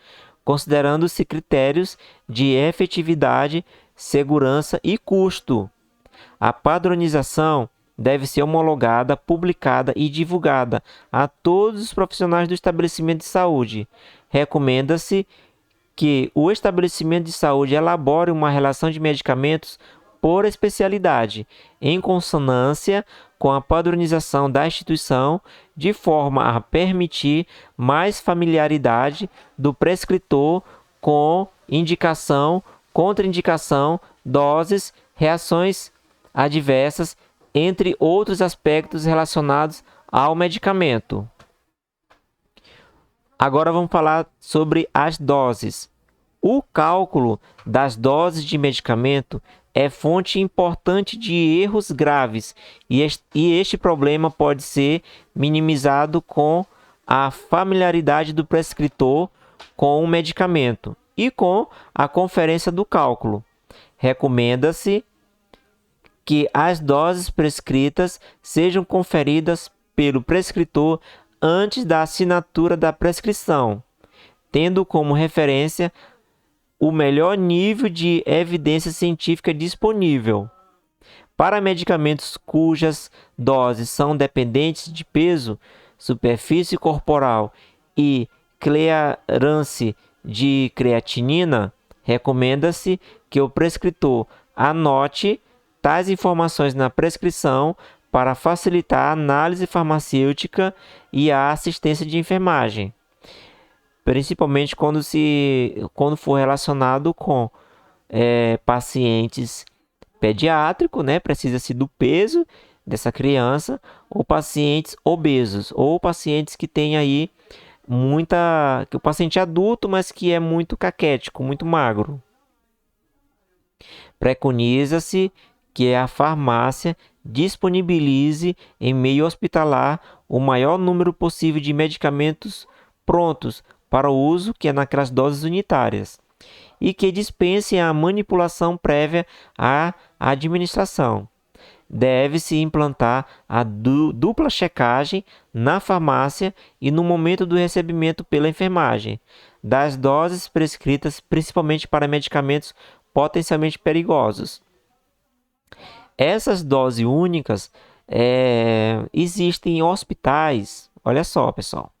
considerando-se critérios de efetividade, segurança e custo. A padronização deve ser homologada, publicada e divulgada a todos os profissionais do estabelecimento de saúde. Recomenda-se que o estabelecimento de saúde elabore uma relação de medicamentos por especialidade, em consonância com a padronização da instituição, de forma a permitir mais familiaridade do prescritor com indicação, contraindicação, doses, reações adversas, entre outros aspectos relacionados ao medicamento. Agora vamos falar sobre as doses. O cálculo das doses de medicamento é fonte importante de erros graves e este problema pode ser minimizado com a familiaridade do prescritor com o medicamento e com a conferência do cálculo. Recomenda-se que as doses prescritas sejam conferidas pelo prescritor antes da assinatura da prescrição, tendo como referência o melhor nível de evidência científica disponível. Para medicamentos cujas doses são dependentes de peso, superfície corporal e clearance de creatinina, recomenda-se que o prescritor anote tais informações na prescrição para facilitar a análise farmacêutica e a assistência de enfermagem, principalmente quando for relacionado com pacientes pediátricos, né? Precisa-se do peso dessa criança, ou pacientes obesos, ou pacientes que têm aí que o paciente é adulto, mas que é muito caquético, muito magro. Preconiza-se que a farmácia disponibilize em meio hospitalar o maior número possível de medicamentos prontos para o uso, que é naquelas doses unitárias, e que dispensem a manipulação prévia à administração. Deve-se implantar a dupla checagem na farmácia e no momento do recebimento pela enfermagem das doses prescritas, principalmente para medicamentos potencialmente perigosos. Essas doses únicas existem em hospitais. Olha só, pessoal.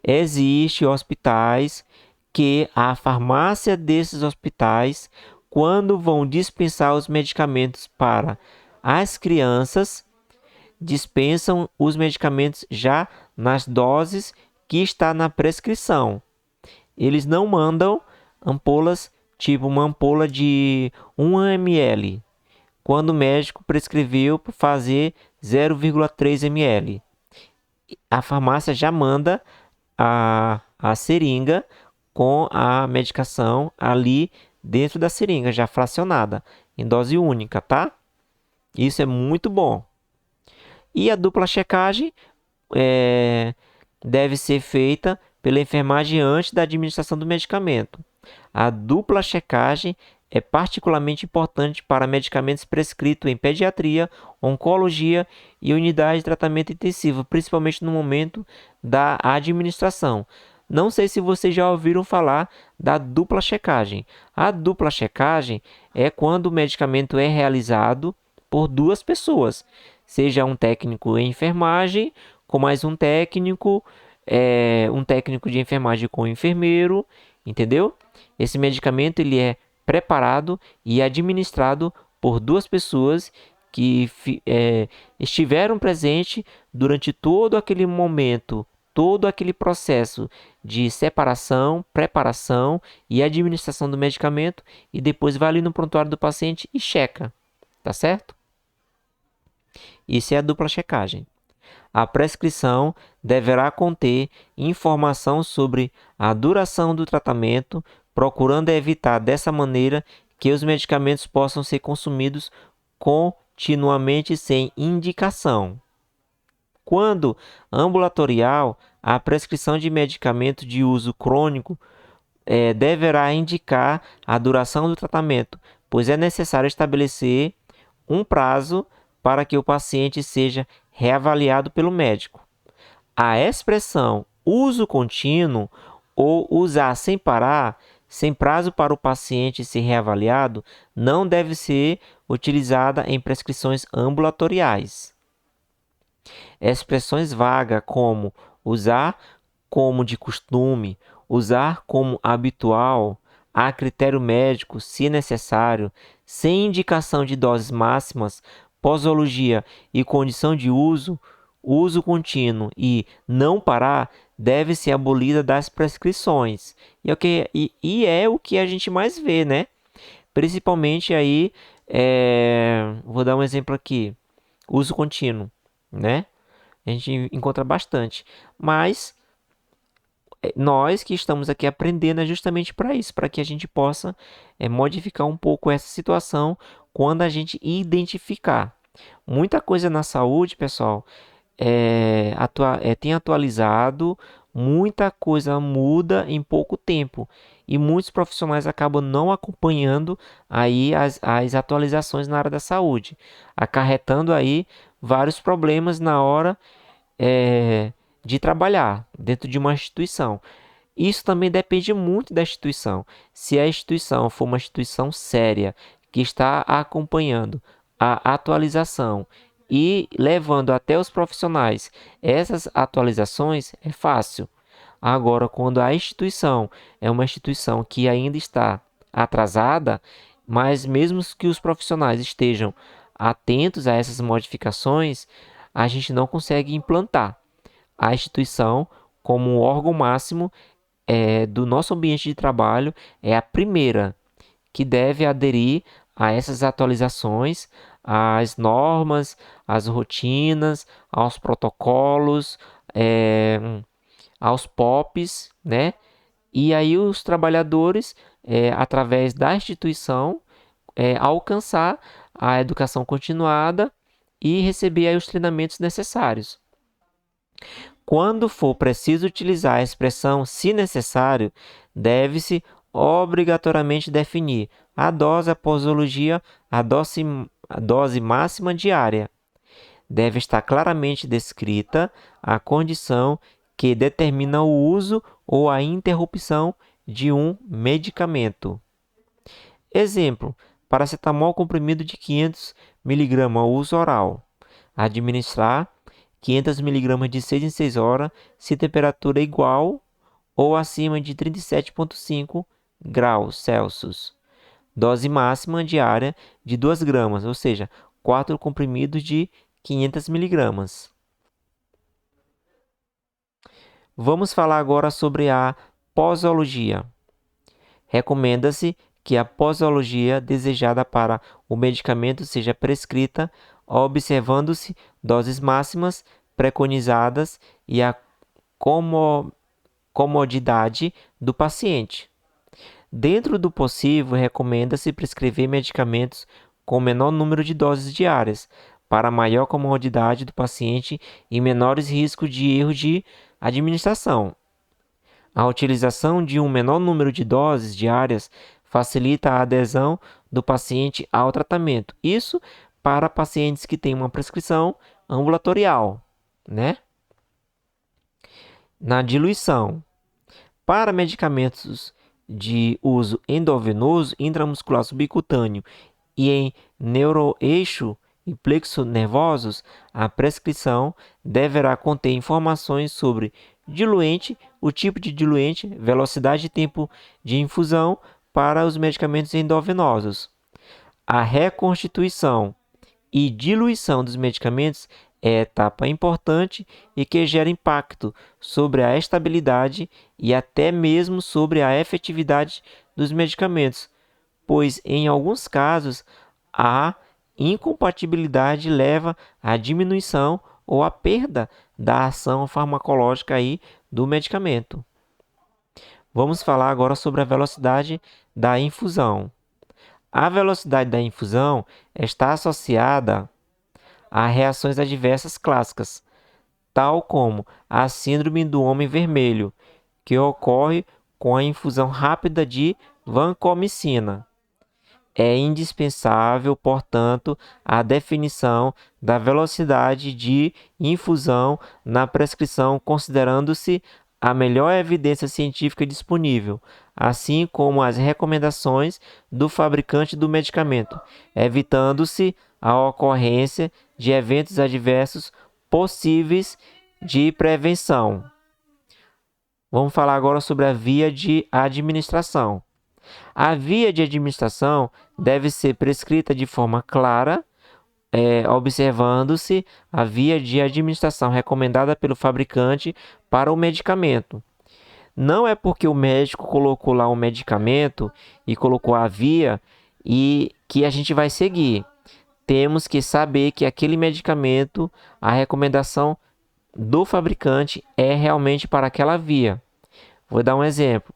Existem hospitais que a farmácia desses hospitais, quando vão dispensar os medicamentos para as crianças, dispensam os medicamentos já nas doses que está na prescrição. Eles não mandam ampolas, tipo uma ampola de 1 ml, quando o médico prescreveu para fazer 0,3 ml. A farmácia já manda a seringa com a medicação ali dentro da seringa, já fracionada, em dose única, tá? Isso é muito bom. E a dupla checagem deve ser feita pela enfermagem antes da administração do medicamento. A dupla checagem é particularmente importante para medicamentos prescritos em pediatria, oncologia e unidade de tratamento intensivo, principalmente no momento da administração. Não sei se vocês já ouviram falar da dupla checagem. A dupla checagem é quando o medicamento é realizado por duas pessoas, seja um técnico em enfermagem com mais um técnico de enfermagem com o enfermeiro, entendeu? Esse medicamento ele é preparado e administrado por duas pessoas que estiveram presentes durante todo aquele momento, todo aquele processo de separação, preparação e administração do medicamento, e depois vai ali no prontuário do paciente e checa, tá certo? Isso é a dupla checagem. A prescrição deverá conter informação sobre a duração do tratamento, procurando evitar dessa maneira que os medicamentos possam ser consumidos continuamente sem indicação. Quando ambulatorial, a prescrição de medicamento de uso crônico deverá indicar a duração do tratamento, pois é necessário estabelecer um prazo para que o paciente seja reavaliado pelo médico. A expressão uso contínuo ou usar sem parar, sem prazo para o paciente ser reavaliado, não deve ser utilizada em prescrições ambulatoriais. Expressões vagas como usar como de costume, usar como habitual, a critério médico, se necessário, sem indicação de doses máximas, posologia e condição de uso, uso contínuo e não parar, deve ser abolida das prescrições. É o que a gente mais vê, né? Principalmente aí, vou dar um exemplo aqui, uso contínuo, né? A gente encontra bastante, mas nós que estamos aqui aprendendo é justamente para isso, para que a gente possa modificar um pouco essa situação quando a gente identificar. Muita coisa na saúde, pessoal, tem atualizado, muita coisa muda em pouco tempo e muitos profissionais acabam não acompanhando aí as atualizações na área da saúde, acarretando aí vários problemas na hora de trabalhar dentro de uma instituição. Isso também depende muito da instituição. Se a instituição for uma instituição séria, que está acompanhando a atualização e levando até os profissionais essas atualizações, é fácil. Agora, quando a instituição é uma instituição que ainda está atrasada, mas mesmo que os profissionais estejam atentos a essas modificações, a gente não consegue implantar a instituição como um órgão máximo do nosso ambiente de trabalho, é a primeira que deve aderir a essas atualizações, às normas, às rotinas, aos protocolos, aos POPs, né? E aí os trabalhadores, através da instituição, alcançar a educação continuada e receber aí os treinamentos necessários. Quando for preciso utilizar a expressão se necessário, deve-se obrigatoriamente definir a dose, a posologia, a dose máxima diária. Deve estar claramente descrita a condição que determina o uso ou a interrupção de um medicamento. Exemplo: paracetamol comprimido de 500 mg uso oral. Administrar 500 mg de 6 em 6 horas, se temperatura é igual ou acima de 37,5 graus Celsius. Dose máxima diária de 2 gramas, ou seja, 4 comprimidos de 500 mg. Vamos falar agora sobre a posologia. Recomenda-se que a posologia desejada para o medicamento seja prescrita, observando-se doses máximas preconizadas e a comodidade do paciente. Dentro do possível, recomenda-se prescrever medicamentos com menor número de doses diárias, para maior comodidade do paciente e menores riscos de erro de administração. A utilização de um menor número de doses diárias facilita a adesão do paciente ao tratamento. Isso para pacientes que têm uma prescrição ambulatorial, né? Na diluição. Para medicamentos de uso endovenoso, intramuscular subcutâneo e em neuroeixo e plexo nervosos, a prescrição deverá conter informações sobre diluente, o tipo de diluente, velocidade e tempo de infusão para os medicamentos endovenosos. A reconstituição e diluição dos medicamentos é etapa importante e que gera impacto sobre a estabilidade e até mesmo sobre a efetividade dos medicamentos, pois em alguns casos a incompatibilidade leva à diminuição ou à perda da ação farmacológica aí do medicamento. Vamos falar agora sobre a velocidade da infusão. A velocidade da infusão está associada a reações adversas clássicas, tal como a síndrome do homem vermelho, que ocorre com a infusão rápida de vancomicina. É indispensável, portanto, a definição da velocidade de infusão na prescrição, considerando-se a melhor evidência científica disponível, assim como as recomendações do fabricante do medicamento, evitando-se a ocorrência de eventos adversos possíveis de prevenção. Vamos falar agora sobre a via de administração. A via de administração deve ser prescrita de forma clara, observando-se a via de administração recomendada pelo fabricante para o medicamento. Não é porque o médico colocou lá um medicamento e colocou a via e que a gente vai seguir. Temos que saber que aquele medicamento, a recomendação do fabricante é realmente para aquela via. Vou dar um exemplo.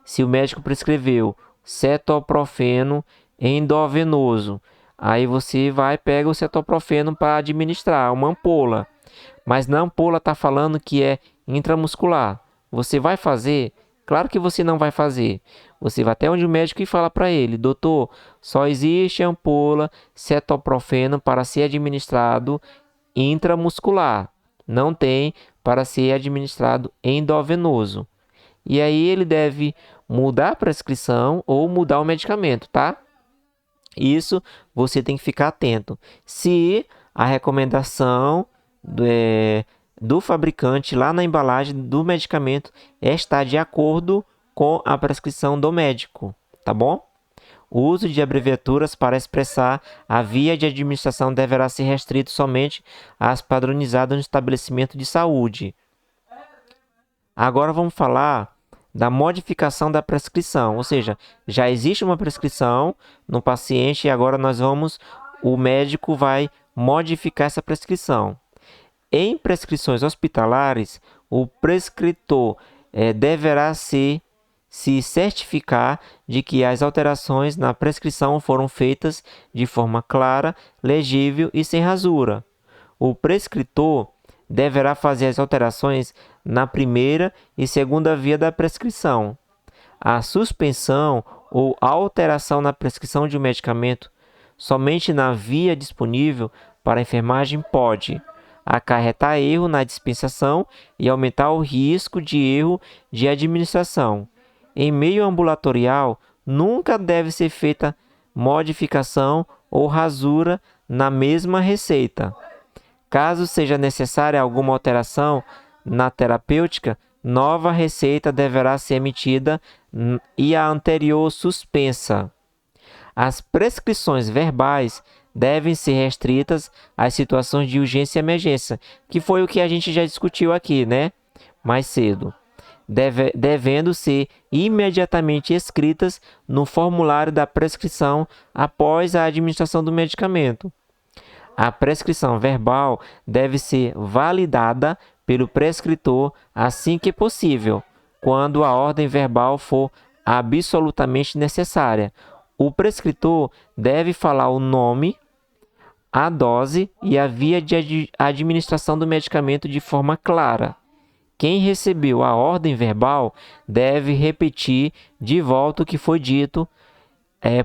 Se o médico prescreveu cetoprofeno endovenoso, aí você vai pega o cetoprofeno para administrar uma ampola, mas na ampola está falando que é intramuscular. Você vai fazer? Claro que você não vai fazer. Você vai até onde o médico e fala para ele: doutor, só existe ampola cetoprofeno para ser administrado intramuscular, não tem para ser administrado endovenoso. E aí ele deve mudar a prescrição ou mudar o medicamento, tá? Isso você tem que ficar atento. Se a recomendação do fabricante lá na embalagem do medicamento está de acordo com a prescrição do médico, tá bom? O uso de abreviaturas para expressar a via de administração deverá ser restrito somente às padronizadas no estabelecimento de saúde. Agora vamos falar da modificação da prescrição, ou seja, já existe uma prescrição no paciente e agora o médico vai modificar essa prescrição. Em prescrições hospitalares, o prescritor deverá se certificar de que as alterações na prescrição foram feitas de forma clara, legível e sem rasura. O prescritor deverá fazer as alterações na primeira e segunda via da prescrição. A suspensão ou alteração na prescrição de um medicamento somente na via disponível para a enfermagem pode acarretar erro na dispensação e aumentar o risco de erro de administração. Em meio ambulatorial, nunca deve ser feita modificação ou rasura na mesma receita. Caso seja necessária alguma alteração na terapêutica, nova receita deverá ser emitida e a anterior suspensa. As prescrições verbais devem ser restritas às situações de urgência e emergência, que foi o que a gente já discutiu aqui, né? Mais cedo. Devendo ser imediatamente escritas no formulário da prescrição após a administração do medicamento. A prescrição verbal deve ser validada pelo prescritor assim que possível, quando a ordem verbal for absolutamente necessária. O prescritor deve falar o nome, a dose e a via de administração do medicamento de forma clara. Quem recebeu a ordem verbal deve repetir de volta o que foi dito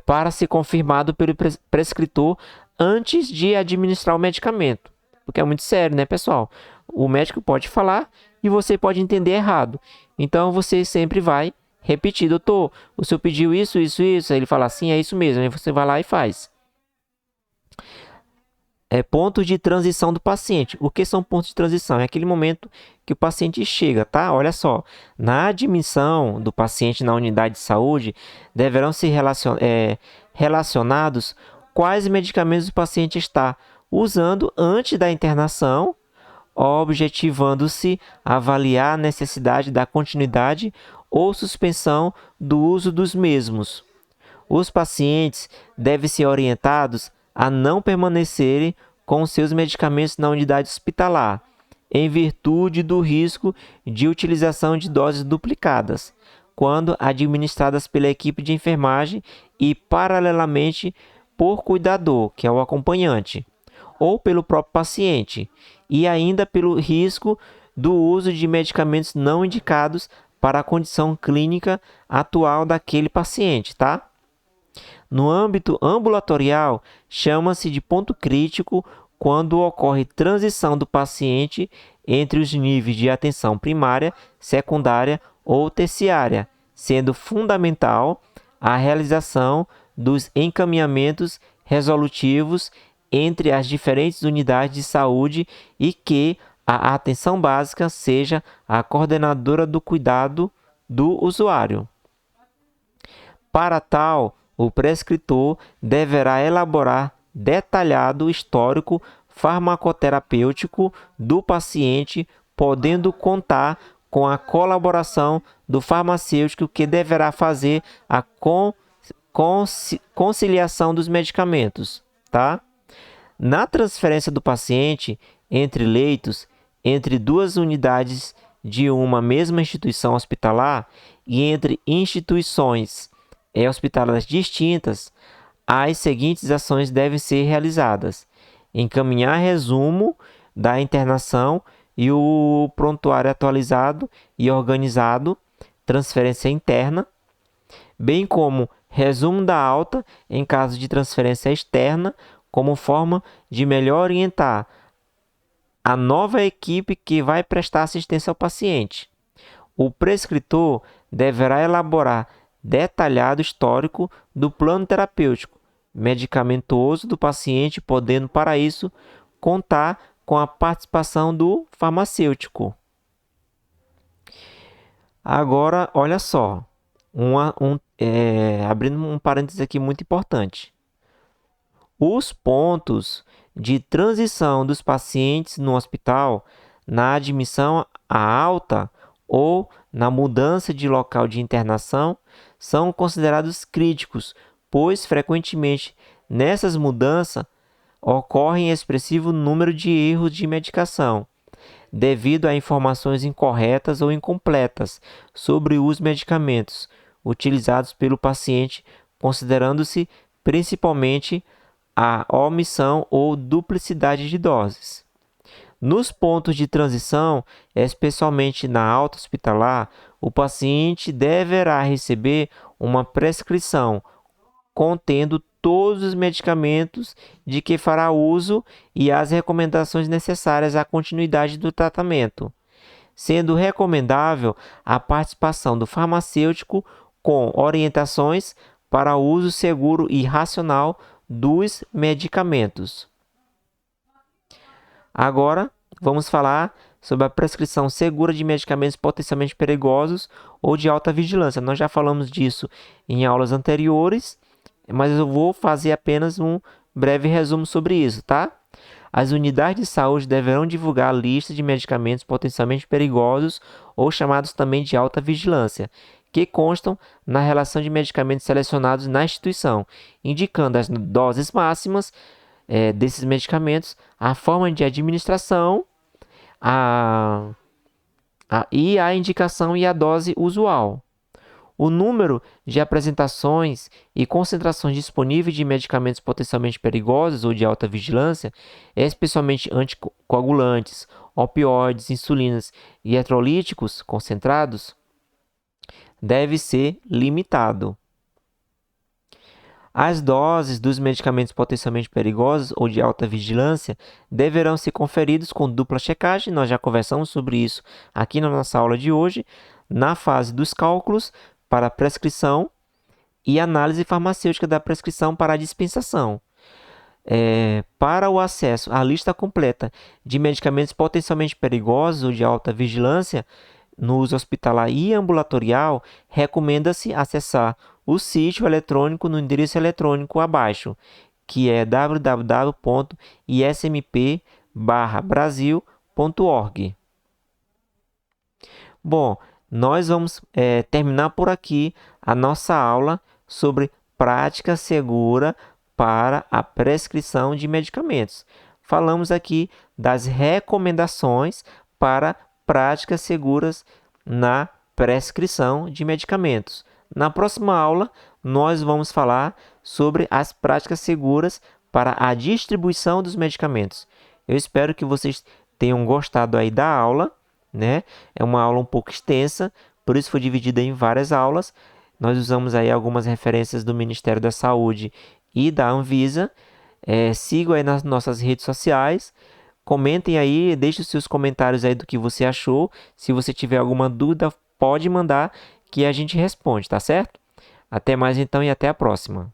para ser confirmado pelo prescritor antes de administrar o medicamento. Porque é muito sério, né, pessoal? O médico pode falar e você pode entender errado. Então, você sempre vai repetir: doutor, o senhor pediu isso, isso, isso. Aí ele fala assim: é isso mesmo. Aí você vai lá e faz. Pontos de transição do paciente. O que são pontos de transição? É aquele momento que o paciente chega, tá? Olha só, na admissão do paciente na unidade de saúde, deverão ser relacionados quais medicamentos o paciente está usando antes da internação, objetivando-se avaliar a necessidade da continuidade ou suspensão do uso dos mesmos. Os pacientes devem ser orientados a não permanecerem com seus medicamentos na unidade hospitalar, em virtude do risco de utilização de doses duplicadas, quando administradas pela equipe de enfermagem e, paralelamente, por cuidador, que é o acompanhante, ou pelo próprio paciente, e ainda pelo risco do uso de medicamentos não indicados para a condição clínica atual daquele paciente, tá? No âmbito ambulatorial, chama-se de ponto crítico quando ocorre transição do paciente entre os níveis de atenção primária, secundária ou terciária, sendo fundamental a realização dos encaminhamentos resolutivos entre as diferentes unidades de saúde e que a atenção básica seja a coordenadora do cuidado do usuário. Para tal, o prescritor deverá elaborar detalhado histórico farmacoterapêutico do paciente, podendo contar com a colaboração do farmacêutico, que deverá fazer a conciliação dos medicamentos, tá? Na transferência do paciente entre leitos, entre duas unidades de uma mesma instituição hospitalar e entre instituições hospitalares distintas, as seguintes ações devem ser realizadas: encaminhar resumo da internação e o prontuário atualizado e organizado, transferência interna, bem como resumo da alta em caso de transferência externa, como forma de melhor orientar a nova equipe que vai prestar assistência ao paciente. O prescritor deverá elaborar detalhado histórico do plano terapêutico medicamentoso do paciente, podendo, para isso, contar com a participação do farmacêutico. Agora, olha só, abrindo um parênteses aqui muito importante. Os pontos de transição dos pacientes no hospital, na admissão à alta ou na mudança de local de internação, são considerados críticos, pois frequentemente nessas mudanças ocorrem expressivo número de erros de medicação, devido a informações incorretas ou incompletas sobre os medicamentos utilizados pelo paciente, considerando-se principalmente a omissão ou duplicidade de doses. Nos pontos de transição, especialmente na alta hospitalar, o paciente deverá receber uma prescrição contendo todos os medicamentos de que fará uso e as recomendações necessárias à continuidade do tratamento, sendo recomendável a participação do farmacêutico com orientações para o uso seguro e racional dos medicamentos. Agora, vamos falar sobre a prescrição segura de medicamentos potencialmente perigosos ou de alta vigilância. Nós já falamos disso em aulas anteriores, mas eu vou fazer apenas um breve resumo sobre isso, tá? As unidades de saúde deverão divulgar a lista de medicamentos potencialmente perigosos ou chamados também de alta vigilância, que constam na relação de medicamentos selecionados na instituição, indicando as doses máximas desses medicamentos, a forma de administração e a indicação e a dose usual. O número de apresentações e concentrações disponíveis de medicamentos potencialmente perigosos ou de alta vigilância, especialmente anticoagulantes, opioides, insulinas e eletrolíticos concentrados, deve ser limitado. As doses dos medicamentos potencialmente perigosos ou de alta vigilância deverão ser conferidos com dupla checagem. Nós já conversamos sobre isso aqui na nossa aula de hoje, na fase dos cálculos para a prescrição e análise farmacêutica da prescrição para a dispensação. Para o acesso à lista completa de medicamentos potencialmente perigosos ou de alta vigilância no uso hospitalar e ambulatorial, recomenda-se acessar o sítio eletrônico no endereço eletrônico abaixo, que é www.ismp/brasil.org. Bom, nós vamos terminar por aqui a nossa aula sobre prática segura para a prescrição de medicamentos. Falamos aqui das recomendações para práticas seguras na prescrição de medicamentos. Na próxima aula, nós vamos falar sobre as práticas seguras para a distribuição dos medicamentos. Eu espero que vocês tenham gostado aí da aula, né? É uma aula um pouco extensa, por isso foi dividida em várias aulas. Nós usamos aí algumas referências do Ministério da Saúde e da Anvisa. Sigam aí nas nossas redes sociais. Comentem aí, deixe os seus comentários aí do que você achou. Se você tiver alguma dúvida, pode mandar que a gente responde, tá certo? Até mais então e até a próxima.